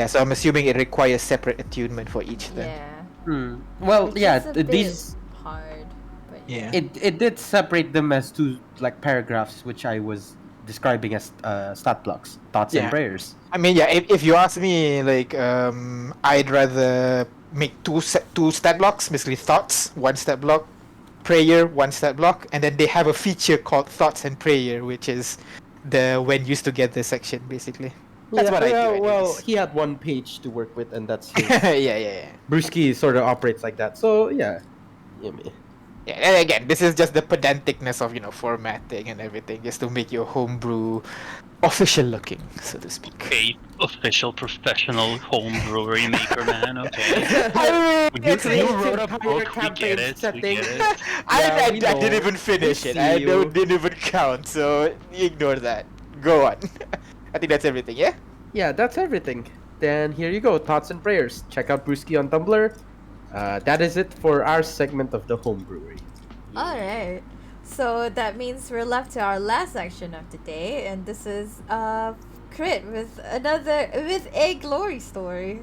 Speaker 2: so I'm assuming it requires separate attunement for each. Then.
Speaker 1: Yeah.
Speaker 3: Well,
Speaker 1: Which
Speaker 3: yeah,
Speaker 1: is a bit
Speaker 3: these
Speaker 1: hard. But
Speaker 2: Yeah.
Speaker 3: it did separate them as two like paragraphs, which I was describing as stat blocks, thoughts
Speaker 2: Yeah.
Speaker 3: and prayers.
Speaker 2: I mean, yeah. If you ask me, like, I'd rather make two stat blocks, basically thoughts, one stat block, prayer, one stat block, and then they have a feature called thoughts and prayer, which is the when used together section, basically. That's what I do.
Speaker 3: Well,
Speaker 2: anyways.
Speaker 3: he had one page to work with, and that's his.
Speaker 2: yeah.
Speaker 3: Brewski sort of operates like that. So yeah.
Speaker 2: Yeah, and again, this is just the pedanticness of formatting and everything, just to make your homebrew official looking, so to speak.
Speaker 4: Okay, official professional home brewery maker, man. Okay.
Speaker 2: I mean,
Speaker 4: You wrote a book. We get it. We get it.
Speaker 2: I
Speaker 3: we
Speaker 2: didn't
Speaker 3: know.
Speaker 2: even finish
Speaker 3: We
Speaker 2: it.
Speaker 3: see
Speaker 2: I
Speaker 3: you.
Speaker 2: didn't even count, so ignore that. Go on. I think that's everything, yeah?
Speaker 3: Yeah, that's everything. Then here you go, thoughts and prayers. Check out Brewski on Tumblr. That is it for our segment of the home brewery.
Speaker 1: Alright. So that means we're left to our last section of the day, and this is Crit with a glory story.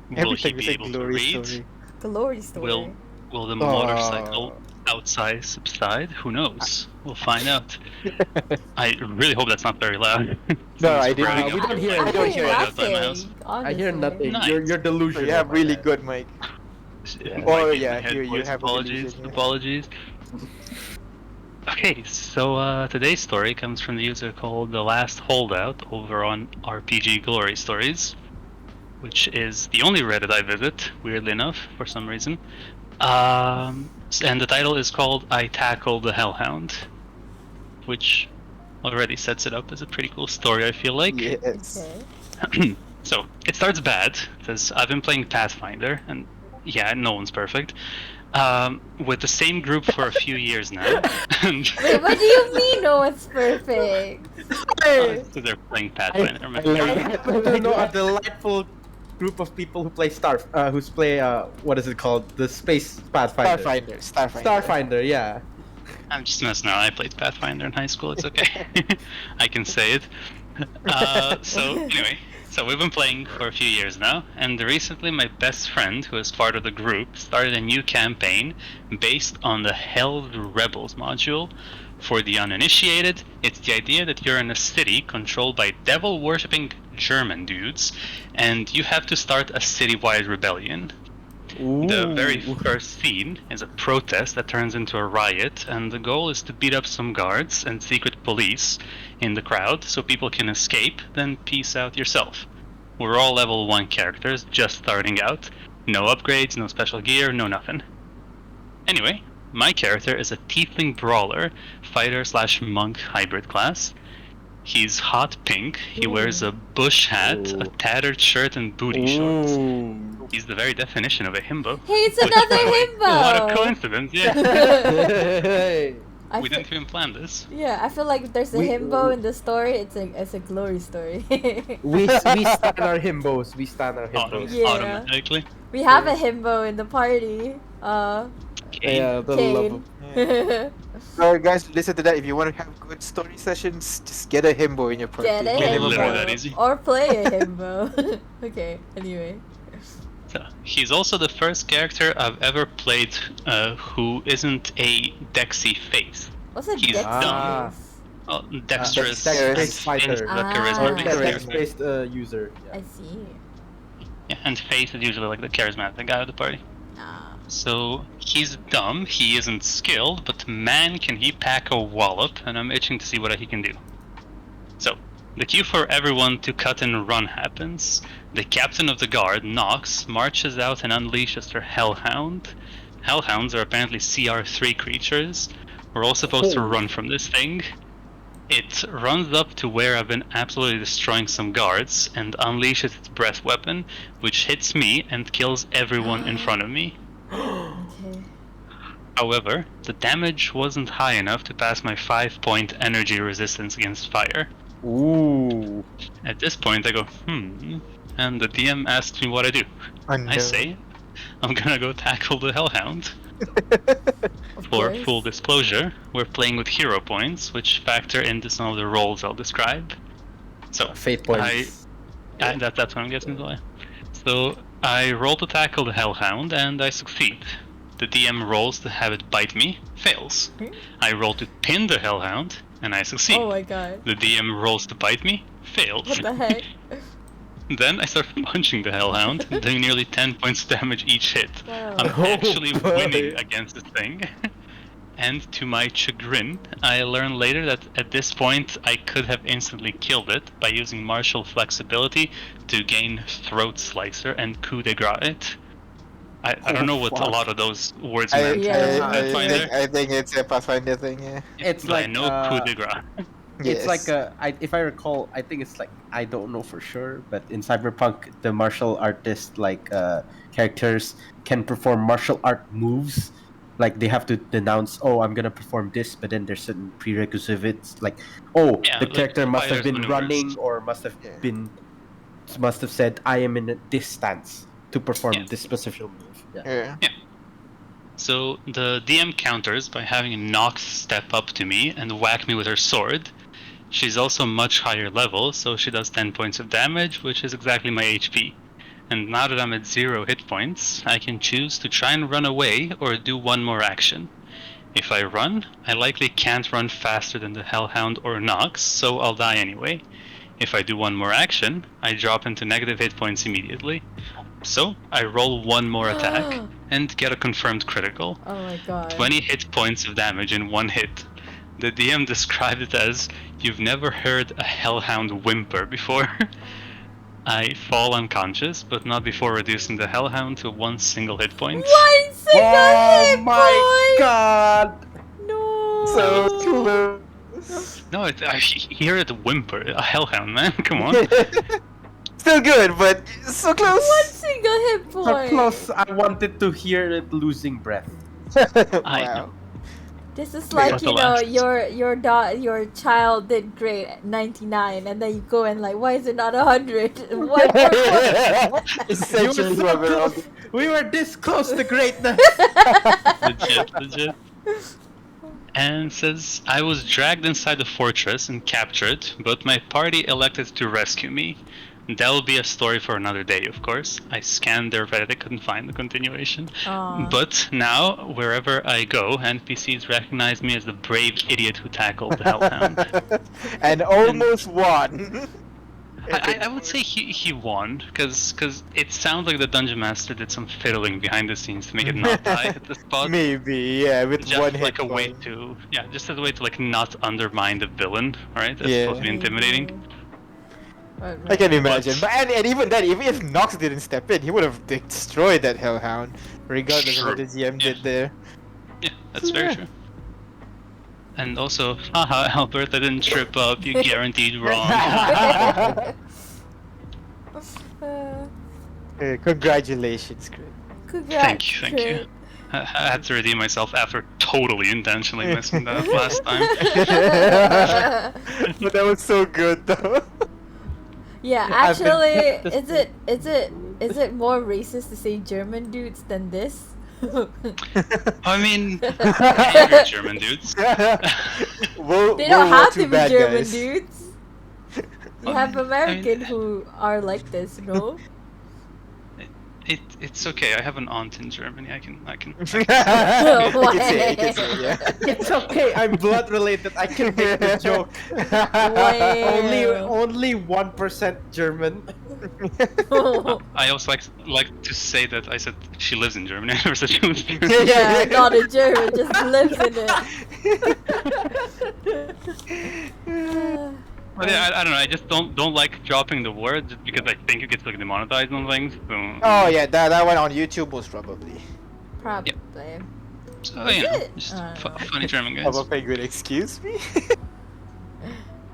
Speaker 4: Will
Speaker 2: Every
Speaker 4: he
Speaker 2: time you
Speaker 4: be
Speaker 2: say
Speaker 4: able to
Speaker 2: glory
Speaker 4: read?
Speaker 2: story.
Speaker 1: Glory story.
Speaker 4: Will the motorcycle outside subside? Who knows? We'll find out. I really hope that's not very loud.
Speaker 2: No,
Speaker 4: Someone's
Speaker 2: I didn't.
Speaker 4: revving
Speaker 3: we
Speaker 4: up
Speaker 3: don't
Speaker 4: their
Speaker 3: hear
Speaker 1: I
Speaker 3: I
Speaker 4: lights
Speaker 3: don't
Speaker 1: hear
Speaker 3: hear
Speaker 4: right
Speaker 3: it.
Speaker 4: outside my house.
Speaker 1: nothing.
Speaker 3: I
Speaker 1: Honestly.
Speaker 3: hear nothing.
Speaker 4: Nice.
Speaker 3: You're
Speaker 2: So
Speaker 3: delusional.
Speaker 2: you have
Speaker 3: my
Speaker 2: really
Speaker 3: man.
Speaker 2: good mic.
Speaker 4: It
Speaker 2: Oh,
Speaker 4: might be in
Speaker 2: yeah,
Speaker 4: my head
Speaker 2: you
Speaker 4: voice.
Speaker 2: have a
Speaker 4: Apologies.
Speaker 2: delusion, yeah.
Speaker 4: Apologies. Okay, so today's story comes from the user called The Last Holdout over on RPG Glory Stories, which is the only Reddit I visit, weirdly enough, for some reason. And the title is called I Tackled the Hellhound, which already sets it up as a pretty cool story, I feel like.
Speaker 2: Yes.
Speaker 1: Okay.
Speaker 4: So, it starts bad, because I've been playing Pathfinder, and yeah, no one's perfect, with the same group for a few years now. And
Speaker 1: Wait, what do you mean no one's perfect?
Speaker 2: Hey!
Speaker 4: so they're playing
Speaker 3: I
Speaker 4: Pathfinder.
Speaker 3: happen to know a delightful group of people who play who's play what is it called? The Space Pathfinder. Starfinder, yeah.
Speaker 4: I'm just messing around. I played Pathfinder in high school. It's okay. I can say it. So anyway, so we've been playing for a few years now, and recently my best friend, who is part of the group, started a new campaign based on the Helled Rebels module. For the uninitiated, it's the idea that you're in a city controlled by devil-worshipping German dudes, and you have to start a citywide rebellion. The very first scene is a protest that turns into a riot, and the goal is to beat up some guards and secret police in the crowd so people can escape, then peace out yourself. We're all level 1 characters, just starting out. No upgrades, no special gear, no nothing. Anyway, my character is a tiefling brawler, fighter/monk hybrid class. He's hot pink, he wears a bush hat, a tattered shirt, and booty shorts. He's the very definition of a himbo.
Speaker 1: Hey, it's another himbo!
Speaker 4: What a coincidence, yeah.
Speaker 3: Hey.
Speaker 1: I
Speaker 4: We
Speaker 1: fe-
Speaker 4: didn't even plan this.
Speaker 1: Yeah, I feel like if there's a himbo in the story, it's a glory story.
Speaker 3: we stand our himbos. We stand our himbos.
Speaker 1: Yeah.
Speaker 4: Automatically.
Speaker 1: We have a himbo in the party.
Speaker 4: Okay.
Speaker 3: Yeah, the love of
Speaker 1: Kane.
Speaker 2: So guys, listen to that. If you want to have good story sessions, just get a himbo in your party.
Speaker 1: Get a
Speaker 2: Minimum
Speaker 4: Literally
Speaker 2: one.
Speaker 4: that easy.
Speaker 1: himbo. Or play a himbo. Okay, anyway.
Speaker 4: So, he's also the first character I've ever played who isn't a Dexy face.
Speaker 1: What's a
Speaker 4: He's
Speaker 1: Dexy
Speaker 3: dumb.
Speaker 1: face?
Speaker 4: Oh, dexterous.
Speaker 2: Dexterous
Speaker 3: fighter.
Speaker 4: The charisma
Speaker 1: Ah.
Speaker 4: based
Speaker 3: Dex
Speaker 4: character.
Speaker 3: based user.
Speaker 1: I see.
Speaker 4: Yeah, and face is usually like the charismatic guy of the party.
Speaker 1: Ah.
Speaker 4: So he's dumb, he isn't skilled, but man can he pack a wallop, and I'm itching to see what he can do. So, the cue for everyone to cut and run happens. The captain of the guard, Nox, marches out and unleashes her Hellhound. Hellhounds are apparently CR3 creatures. We're all supposed to run from this thing. It runs up to where I've been absolutely destroying some guards and unleashes its breath weapon, which hits me and kills everyone in front of me.
Speaker 1: Okay.
Speaker 4: However, the damage wasn't high enough to pass my 5-point energy resistance against fire.
Speaker 3: Ooh.
Speaker 4: At this point, I go, and the DM asks me what I do.
Speaker 2: Oh, no.
Speaker 4: I say, I'm gonna go tackle the Hellhound.
Speaker 1: Of
Speaker 4: For
Speaker 1: course.
Speaker 4: full disclosure, we're playing with hero points, which factor into some of the roles I'll describe. So,
Speaker 3: Fate points.
Speaker 4: that's what I'm guessing, Zoya. So, I roll to tackle the Hellhound, and I succeed. The DM rolls to have it bite me, fails. I roll to pin the Hellhound, and I succeed.
Speaker 1: Oh my god.
Speaker 4: The DM rolls to bite me, fails.
Speaker 1: What the heck?
Speaker 4: Then I start punching the Hellhound, doing nearly 10 points damage each hit.
Speaker 1: Wow.
Speaker 4: I'm
Speaker 3: Oh,
Speaker 4: actually
Speaker 3: boy.
Speaker 4: winning against this thing. And to my chagrin, I learn later that at this point I could have instantly killed it by using martial flexibility to gain Throat Slicer and Coup de Grace it. I don't know what a lot of those words meant.
Speaker 2: I think it's a Pathfinder thing, yeah.
Speaker 3: It's
Speaker 4: But I
Speaker 3: like,
Speaker 4: know Coup de Grace.
Speaker 3: It's
Speaker 2: Yes.
Speaker 3: like if I recall, I think it's like, I don't know for sure, but in Cyberpunk, the martial artist characters can perform martial art moves. Like they have to denounce, oh, I'm gonna perform this, but then there's certain prerequisites, like, oh,
Speaker 4: Yeah,
Speaker 3: the
Speaker 4: like
Speaker 3: character must have
Speaker 4: fighters'
Speaker 3: been
Speaker 4: maneuvers.
Speaker 3: running or must have
Speaker 2: Yeah.
Speaker 3: said, I am in this stance to perform
Speaker 4: Yeah.
Speaker 3: this specific move. Yeah.
Speaker 2: Yeah.
Speaker 4: So the DM counters by having Nox step up to me and whack me with her sword. She's also much higher level, so she does 10 points of damage, which is exactly my HP. And now that I'm at 0 hit points, I can choose to try and run away or do one more action. If I run, I likely can't run faster than the Hellhound or Nox, so I'll die anyway. If I do one more action, I drop into negative hit points immediately. So I roll one more attack and get a confirmed critical.
Speaker 1: Oh my god.
Speaker 4: 20 hit points of damage in one hit. The DM described it as, "You've never heard a Hellhound whimper before." I fall unconscious, but not before reducing the Hellhound to 1 single hit point.
Speaker 1: 1 single hit
Speaker 3: my
Speaker 1: point!
Speaker 3: god!
Speaker 1: No!
Speaker 2: So close.
Speaker 4: No, I hear it whimper. A Hellhound, man. Come on.
Speaker 2: Still good, but so close.
Speaker 1: 1 single hit
Speaker 3: So
Speaker 1: point!
Speaker 3: close, I wanted to hear it losing breath.
Speaker 4: I
Speaker 2: Wow.
Speaker 4: know.
Speaker 1: This is
Speaker 4: Maybe
Speaker 1: like,
Speaker 4: not
Speaker 1: you
Speaker 4: the
Speaker 1: know,
Speaker 4: last.
Speaker 1: your child did great at 99, and then you go and like, why is it not 100? What?
Speaker 2: Essentially,
Speaker 3: You were so close. We were this close to greatness.
Speaker 4: Legit. And says, "I was dragged inside the fortress and captured, but my party elected to rescue me. That'll be a story for another day, of course. I scanned their Reddit, couldn't find the continuation.
Speaker 1: Aw.
Speaker 4: But now, wherever I go, NPCs recognize me as the brave idiot who tackled the Hellhound."
Speaker 2: And almost won.
Speaker 4: I would say he won, because it sounds like the Dungeon Master did some fiddling behind the scenes to make it not die at the spot.
Speaker 2: Maybe, yeah, with
Speaker 4: Just
Speaker 2: one hit
Speaker 4: like a way
Speaker 2: point.
Speaker 4: to, just as a way to like not undermine the villain, right? That's
Speaker 2: Yeah.
Speaker 4: supposed to be intimidating.
Speaker 2: I can imagine. But and even then, even if Nox didn't step in, he would have destroyed that Hellhound, regardless
Speaker 4: Sure.
Speaker 2: of what the GM
Speaker 4: Yeah.
Speaker 2: did there.
Speaker 4: Yeah, that's very
Speaker 2: Yeah.
Speaker 4: true. And also, haha, Albert, I didn't trip up. You guaranteed wrong.
Speaker 2: Congratulations, Chris.
Speaker 1: Congrats.
Speaker 4: Thank you. I had to redeem myself after totally intentionally missing that last time.
Speaker 2: But that was so good, though.
Speaker 1: Yeah,
Speaker 3: I've been
Speaker 1: actually,
Speaker 3: kept
Speaker 1: is it more racist to say German dudes than this?
Speaker 4: I mean, angry German dudes.
Speaker 1: They don't have to be German dudes. You have
Speaker 4: I mean,
Speaker 1: American who are like this, no?
Speaker 4: It's okay. I have an aunt in Germany. I can.
Speaker 2: I can say, yeah.
Speaker 3: It's okay, I'm blood related. I can make the joke.
Speaker 1: Wow.
Speaker 3: Only 1% German.
Speaker 4: I also like to say that I said she lives in Germany. I never said she was German.
Speaker 1: Yeah, not a German, just lives in it.
Speaker 4: But yeah, I don't know. I just don't like dropping the word just because I think it gets like demonetized on things. So,
Speaker 2: Oh yeah, that one on YouTube most probably.
Speaker 1: Probably.
Speaker 4: so
Speaker 1: Is
Speaker 4: you know,
Speaker 1: it?
Speaker 4: just
Speaker 1: I don't know.
Speaker 4: funny German
Speaker 2: Have
Speaker 4: guys.
Speaker 2: a penguin, excuse me.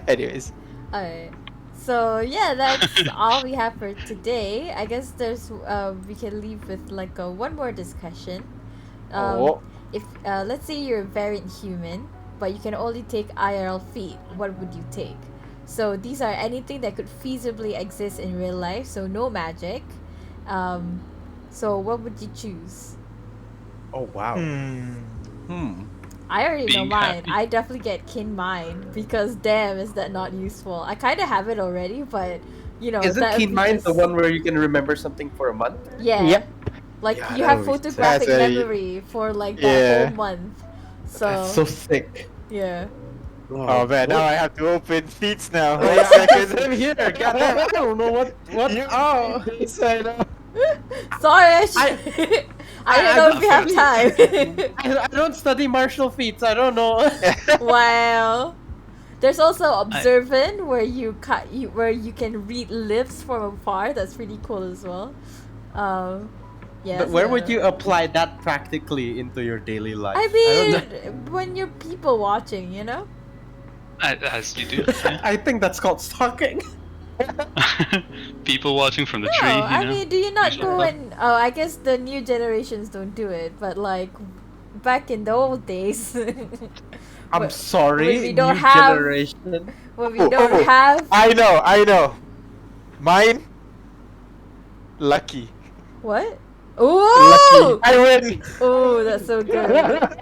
Speaker 2: Anyways.
Speaker 1: Alright. So yeah, that's all we have for today. I guess there's we can leave with like one more discussion.
Speaker 2: Oh.
Speaker 1: If let's say you're a variant human, but you can only take IRL feet, what would you take? So these are anything that could feasibly exist in real life, so no magic. So what would you choose?
Speaker 3: Oh wow.
Speaker 1: I already know
Speaker 4: Being
Speaker 1: mine.
Speaker 4: happy.
Speaker 1: I definitely get kin mine because damn, is that not useful? I kind of have it already, but you know.
Speaker 3: Isn't
Speaker 1: that would
Speaker 3: Keen
Speaker 1: be
Speaker 3: Mind
Speaker 1: just-
Speaker 3: the one where you can remember something for a month?
Speaker 1: Yeah.
Speaker 2: Yep.
Speaker 1: Like
Speaker 3: Yeah,
Speaker 1: you
Speaker 3: that
Speaker 1: have
Speaker 3: would be sick.
Speaker 1: photographic
Speaker 2: That's a-
Speaker 1: memory for like that
Speaker 2: Yeah.
Speaker 1: whole month.
Speaker 3: That's so sick.
Speaker 1: Yeah.
Speaker 2: Oh man, now I have to open feeds now.
Speaker 3: Oh,
Speaker 2: Wait a
Speaker 3: yeah,
Speaker 2: second.
Speaker 3: same here. Goddamn, I don't know what.
Speaker 2: You-
Speaker 3: Oh.
Speaker 2: Yes, I know.
Speaker 1: Sorry, I
Speaker 3: I
Speaker 1: don't know if you have time.
Speaker 3: I don't study martial feats. I don't know.
Speaker 1: Wow. There's also observant where you where you can read lips from afar. That's pretty cool as well. Yeah.
Speaker 3: But where would
Speaker 1: so-
Speaker 3: you apply that practically into your daily life?
Speaker 1: I
Speaker 3: don't know.
Speaker 1: mean, when you're people watching, you know.
Speaker 4: As you do. Yeah.
Speaker 3: I think that's called stalking.
Speaker 4: People watching from the
Speaker 1: No,
Speaker 4: tree. You
Speaker 1: I
Speaker 4: know?
Speaker 1: mean, do you not
Speaker 4: usual
Speaker 1: go
Speaker 4: stuff.
Speaker 1: and? Oh, I guess the new generations don't do it, but like back in the old days,
Speaker 3: I'm
Speaker 1: When-
Speaker 3: sorry,
Speaker 1: when we don't
Speaker 3: new
Speaker 1: have-
Speaker 3: generation.
Speaker 1: when we
Speaker 2: Oh,
Speaker 1: don't
Speaker 2: oh.
Speaker 1: have
Speaker 2: I know. Mine. Lucky.
Speaker 1: what? Ooh!
Speaker 2: I win.
Speaker 1: Oh, that's so good.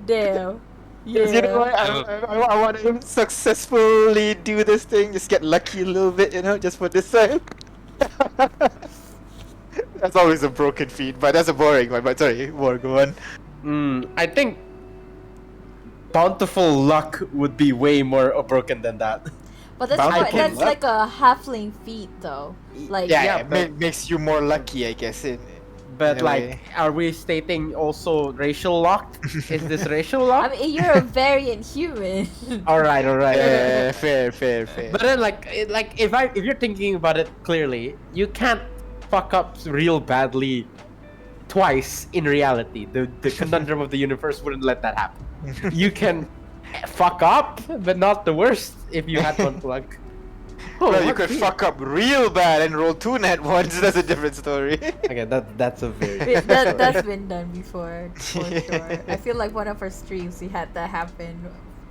Speaker 1: Damn.
Speaker 2: You know what?
Speaker 1: Yeah.
Speaker 2: I want to successfully do this thing. Just get lucky a little bit, just for this time. That's always a broken feat, but that's a boring one. But sorry, more go on.
Speaker 3: I think bountiful luck would be way more broken than that.
Speaker 1: But that's
Speaker 3: Bountiful
Speaker 1: that's
Speaker 3: luck?
Speaker 1: like a halfling feat though. Like
Speaker 2: Yeah,
Speaker 3: Yeah, but-
Speaker 2: makes you more lucky, I guess.
Speaker 3: But
Speaker 2: In a
Speaker 3: like,
Speaker 2: way.
Speaker 3: are we stating also racial locked? Is this racial
Speaker 1: I
Speaker 3: lock?
Speaker 1: mean, you're a variant human.
Speaker 3: All right.
Speaker 2: Yeah, fair.
Speaker 3: But then, if you're thinking about it clearly, you can't fuck up real badly twice in reality. The conundrum of the universe wouldn't let that happen. You can fuck up, but not the worst if you had one luck. Oh,
Speaker 2: Well, you
Speaker 3: what
Speaker 2: could
Speaker 3: feat?
Speaker 2: fuck up real bad and roll 2 net ones. That's a different story.
Speaker 3: Okay, that's a very.
Speaker 1: Wait, that's been done before, for sure. I feel like one of our streams we had that happen.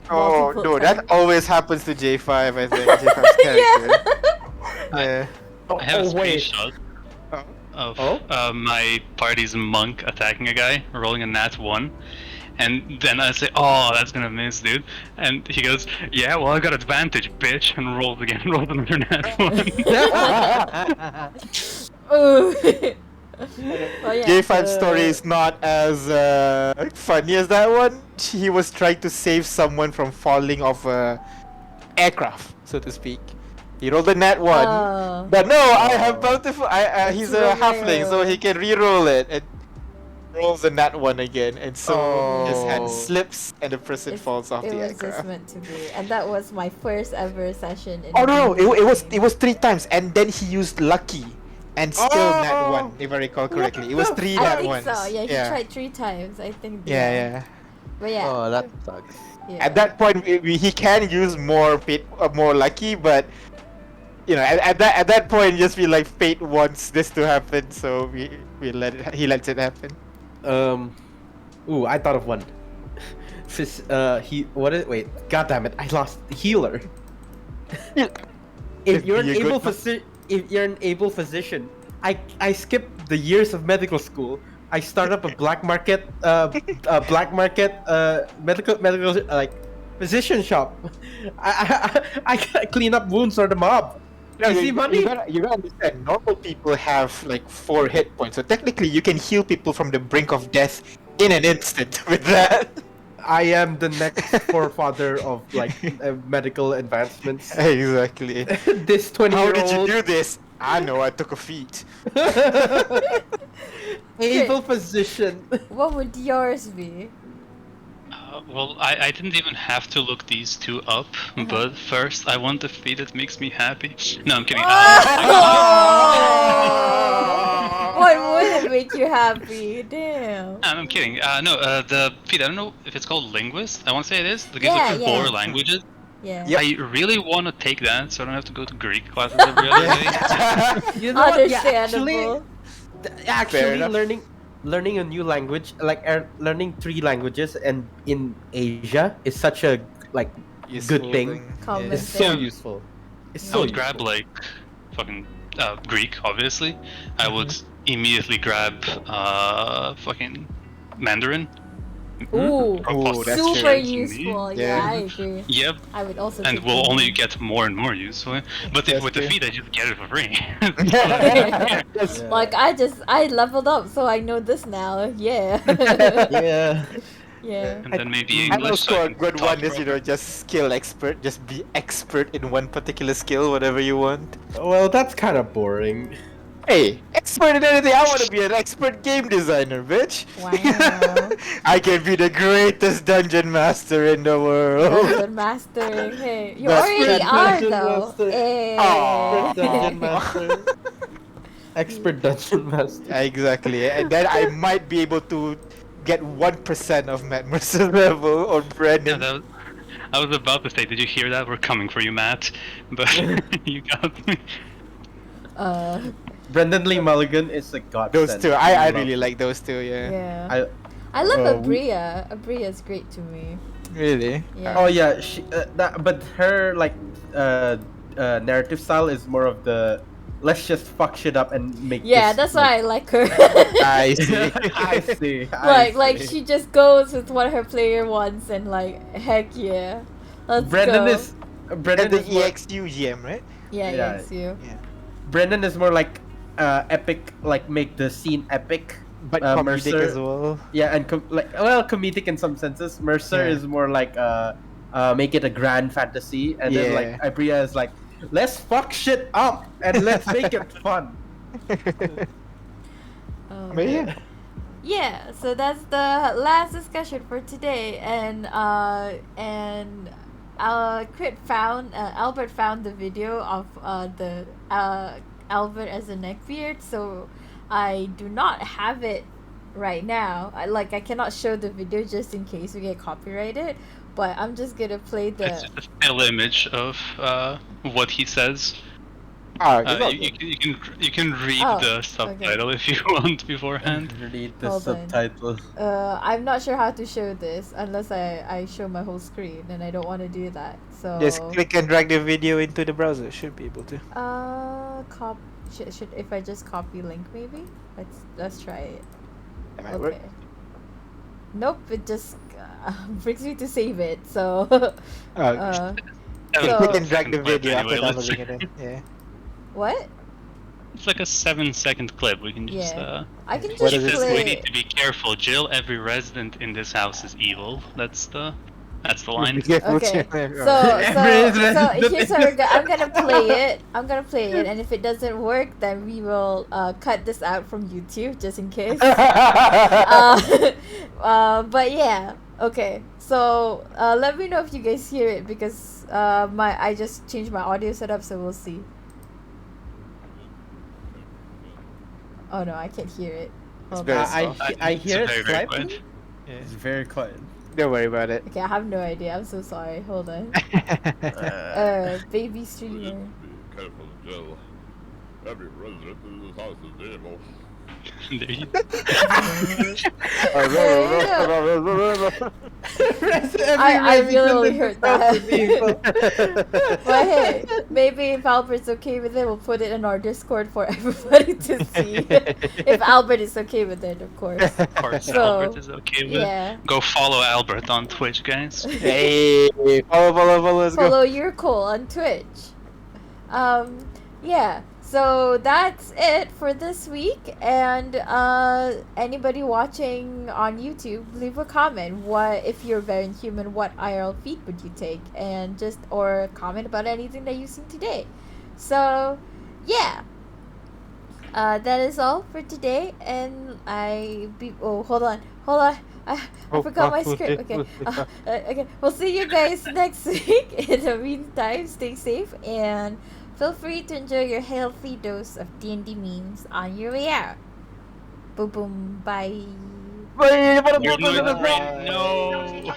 Speaker 2: Oh
Speaker 1: multiple
Speaker 2: no,
Speaker 1: times.
Speaker 2: that always happens to J5. I think J5's character. Yeah.
Speaker 4: I have a
Speaker 3: wait.
Speaker 4: screenshot of
Speaker 3: Oh?
Speaker 4: my party's monk attacking a guy, rolling a nat 1. And then I say, oh, that's gonna miss, dude. And he goes, yeah, well, I got advantage, bitch. And rolls again, rolls another nat 1.
Speaker 1: Ooh. Well, yeah.
Speaker 2: J5's story is not as funny as that one. He was trying to save someone from falling off a aircraft, so to speak. He rolled a nat 1.
Speaker 1: Oh.
Speaker 2: But no, I have bountiful. He's a
Speaker 1: It's
Speaker 2: halfling, so
Speaker 1: real.
Speaker 2: he can re-roll it and rolls a nat 1 again, and so his hand
Speaker 3: Oh.
Speaker 2: slips and the person falls off
Speaker 1: It
Speaker 2: the
Speaker 1: was just
Speaker 2: aircraft.
Speaker 1: meant to be, and that was my first ever session. In
Speaker 2: Oh no,
Speaker 1: D&D.
Speaker 2: it was 3 times, and then he used lucky, and still nat
Speaker 3: Oh.
Speaker 2: 1, if I recall correctly. It was 3
Speaker 1: I
Speaker 2: nat
Speaker 1: think
Speaker 2: 1s.
Speaker 1: so. Yeah, he tried 3 times. I think.
Speaker 2: Yeah.
Speaker 1: But yeah.
Speaker 3: Oh, that sucks.
Speaker 1: Yeah.
Speaker 2: At that point, he can use more more lucky, but at that point, just feel like fate wants this to happen, so he lets it happen.
Speaker 3: Ooh, I thought of one. Wait, god damn it, I lost healer. If you're an
Speaker 2: Be a
Speaker 3: able
Speaker 2: good-
Speaker 3: if you're an able physician, I skipped the years of medical school. I start up a black market medical like physician shop. I clean up wounds for the mob. Easy money.
Speaker 2: You gotta understand, normal people have like 4 hit points, so technically you can heal people from the brink of death in an instant with that.
Speaker 3: I am the next forefather of like medical advancements.
Speaker 2: Exactly.
Speaker 3: This 20-year-old.
Speaker 2: How did you do this? I know, I took a feat.
Speaker 3: Able physician.
Speaker 1: What would yours be?
Speaker 4: Well, I didn't even have to look these 2 up, but first I want a feat that makes me happy. No, I'm kidding.
Speaker 1: What would make you happy? Damn.
Speaker 4: I'm kidding. The feat, I don't know if it's called linguist. I want to say it is. The gives
Speaker 1: Yeah,
Speaker 4: of
Speaker 1: yeah.
Speaker 4: 4 languages.
Speaker 1: Yeah.
Speaker 2: Yep.
Speaker 4: I really want to take that, so I don't have to go to Greek classes every other day.
Speaker 3: You know what? Yeah,
Speaker 1: Understandable.
Speaker 2: Fair
Speaker 3: actually
Speaker 2: enough.
Speaker 3: learning a new language, like learning 3 languages, and in Asia is such a like
Speaker 2: Useful
Speaker 3: good thing.
Speaker 1: Common
Speaker 3: It's
Speaker 1: thing.
Speaker 3: so
Speaker 4: Yeah.
Speaker 3: useful. It's
Speaker 4: I
Speaker 3: so
Speaker 4: would grab like fucking Greek, obviously. I would immediately grab fucking Mandarin.
Speaker 1: Ooh,
Speaker 2: Oh, that's
Speaker 1: super
Speaker 2: true.
Speaker 1: useful. Yeah,
Speaker 2: Yeah.
Speaker 1: I agree.
Speaker 4: Yep,
Speaker 1: I would also.
Speaker 4: and
Speaker 1: take
Speaker 4: will
Speaker 1: that.
Speaker 4: only get more and more useful. But
Speaker 2: That's
Speaker 4: with the
Speaker 2: true.
Speaker 4: feed, I just get it for free.
Speaker 2: That's-
Speaker 1: Like I leveled up, so I know this now. Yeah.
Speaker 3: Yeah.
Speaker 1: Yeah.
Speaker 4: And then maybe
Speaker 2: I
Speaker 4: English. so
Speaker 2: also
Speaker 4: I
Speaker 2: a
Speaker 4: can
Speaker 2: good
Speaker 4: talk
Speaker 2: one is
Speaker 4: proper.
Speaker 2: just skill expert. Just be expert in one particular skill, whatever you want.
Speaker 3: Well, that's kind of boring.
Speaker 2: Hey, expert in anything. I want to be an expert game designer, bitch.
Speaker 1: Wow.
Speaker 2: I can be the greatest dungeon master in the world.
Speaker 1: Dungeon mastering. Hey, you
Speaker 2: That's
Speaker 1: already
Speaker 3: right.
Speaker 1: are
Speaker 3: Dungeon
Speaker 1: though.
Speaker 3: master.
Speaker 1: Hey.
Speaker 2: Aw.
Speaker 3: Dungeon master. Expert dungeon master.
Speaker 2: Exactly, and then I might be able to get 1% of Matt Mercer's level or
Speaker 4: Yeah,
Speaker 2: Brendan.
Speaker 4: I was about to say, did you hear that? We're coming for you, Matt. But you got me.
Speaker 3: Brendan Lee Mulligan is a god.
Speaker 2: Those two, I really like those two. Yeah.
Speaker 1: Yeah. I love
Speaker 3: we-
Speaker 1: Abria. Abria's great to me.
Speaker 2: Really?
Speaker 1: Yeah.
Speaker 3: Oh yeah, but her like narrative style is more of the let's just fuck shit up and make.
Speaker 1: Yeah,
Speaker 3: this,
Speaker 1: that's why I like her.
Speaker 2: I see.
Speaker 3: I see.
Speaker 1: Like she just goes with what her player wants and like heck yeah, let's
Speaker 3: Brendan
Speaker 1: go.
Speaker 3: is
Speaker 2: And
Speaker 3: Brendan
Speaker 2: the
Speaker 3: is more,
Speaker 2: EXU GM, right?
Speaker 1: Yeah,
Speaker 3: Yeah.
Speaker 1: yes, you.
Speaker 2: Yeah.
Speaker 3: Brendan is more like epic, like make the scene epic.
Speaker 2: But comedic
Speaker 3: Mercer,
Speaker 2: as well.
Speaker 3: yeah, and comedic in some senses. Mercer
Speaker 2: Yeah.
Speaker 3: is more like make it a grand fantasy, and then like
Speaker 2: Yeah.
Speaker 3: Ibria is like, let's fuck shit up and let's make it fun.
Speaker 1: Oh.
Speaker 2: But yeah.
Speaker 1: Yeah, so that's the last discussion for today, and Albert found the video of the Albert as a neckbeard, so I do not have it right now. I cannot show the video just in case we get copyrighted, but I'm just gonna play
Speaker 4: It's
Speaker 1: the.
Speaker 4: just a still image of what he says. You can read
Speaker 1: Oh,
Speaker 4: the subtitle if you want beforehand.
Speaker 3: Read the
Speaker 1: Hold on.
Speaker 3: subtitles.
Speaker 1: I'm not sure how to show this unless I show my whole screen, and I don't want to do that. So
Speaker 2: Just click and drag the video into the browser. Should be able to.
Speaker 1: should if I just copy link maybe? Let's try it.
Speaker 2: That might work.
Speaker 1: Okay. Nope, it just brings me to save it. So
Speaker 2: Oh,
Speaker 1: so-
Speaker 2: click and drag the
Speaker 4: Clip
Speaker 2: video after
Speaker 4: anyway, let's-
Speaker 2: downloading it in. Yeah.
Speaker 1: what?
Speaker 4: It's like a 7-second clip. We can just.
Speaker 1: Yeah. I can
Speaker 2: What
Speaker 1: just
Speaker 2: does it
Speaker 4: Says
Speaker 2: say?
Speaker 4: we
Speaker 1: play.
Speaker 4: need to be careful, Jill. Every resident in this house is evil. That's the line.
Speaker 2: Be careful what
Speaker 1: Okay,
Speaker 2: you-
Speaker 1: so
Speaker 3: Every
Speaker 1: here's how I'm gonna play it. I'm gonna play it, and if it doesn't work, then we will cut this out from YouTube just in case. But yeah, okay. So let me know if you guys hear it because I just changed my audio setup, so we'll see. Oh no, I can't hear it. Hold
Speaker 2: very
Speaker 1: on.
Speaker 2: soft.
Speaker 3: I hear it
Speaker 4: It's very
Speaker 3: slightly.
Speaker 4: quiet.
Speaker 2: Yeah.
Speaker 3: It's very quiet.
Speaker 2: Don't worry about it.
Speaker 1: Okay, I have no idea. I'm so sorry. Hold on. Baby streamer.
Speaker 5: Be careful, Jill. Every resident in this house is evil.
Speaker 4: There you
Speaker 1: I really only heard that. But hey, maybe if Albert's okay with it, we'll put it in our Discord for everybody to see. If Albert is okay with it, of course.
Speaker 4: Of course,
Speaker 1: So,
Speaker 4: Albert is okay with
Speaker 1: Yeah.
Speaker 4: it. Go follow Albert on Twitch, guys.
Speaker 2: Hey, follow, let's go.
Speaker 1: Follow your Cole on Twitch. Yeah. So that's it for this week. And anybody watching on YouTube, leave a comment. What if you're very human? What IRL feed would you take? And or comment about anything that you've seen today. So yeah. That is all for today. And hold on. I forgot my script. Okay. Okay. We'll see you guys next week. In the meantime, stay safe and feel free to enjoy your healthy dose of D&D memes on your way out. Boom boom. Bye.
Speaker 2: Bye.
Speaker 4: You're doing great. No.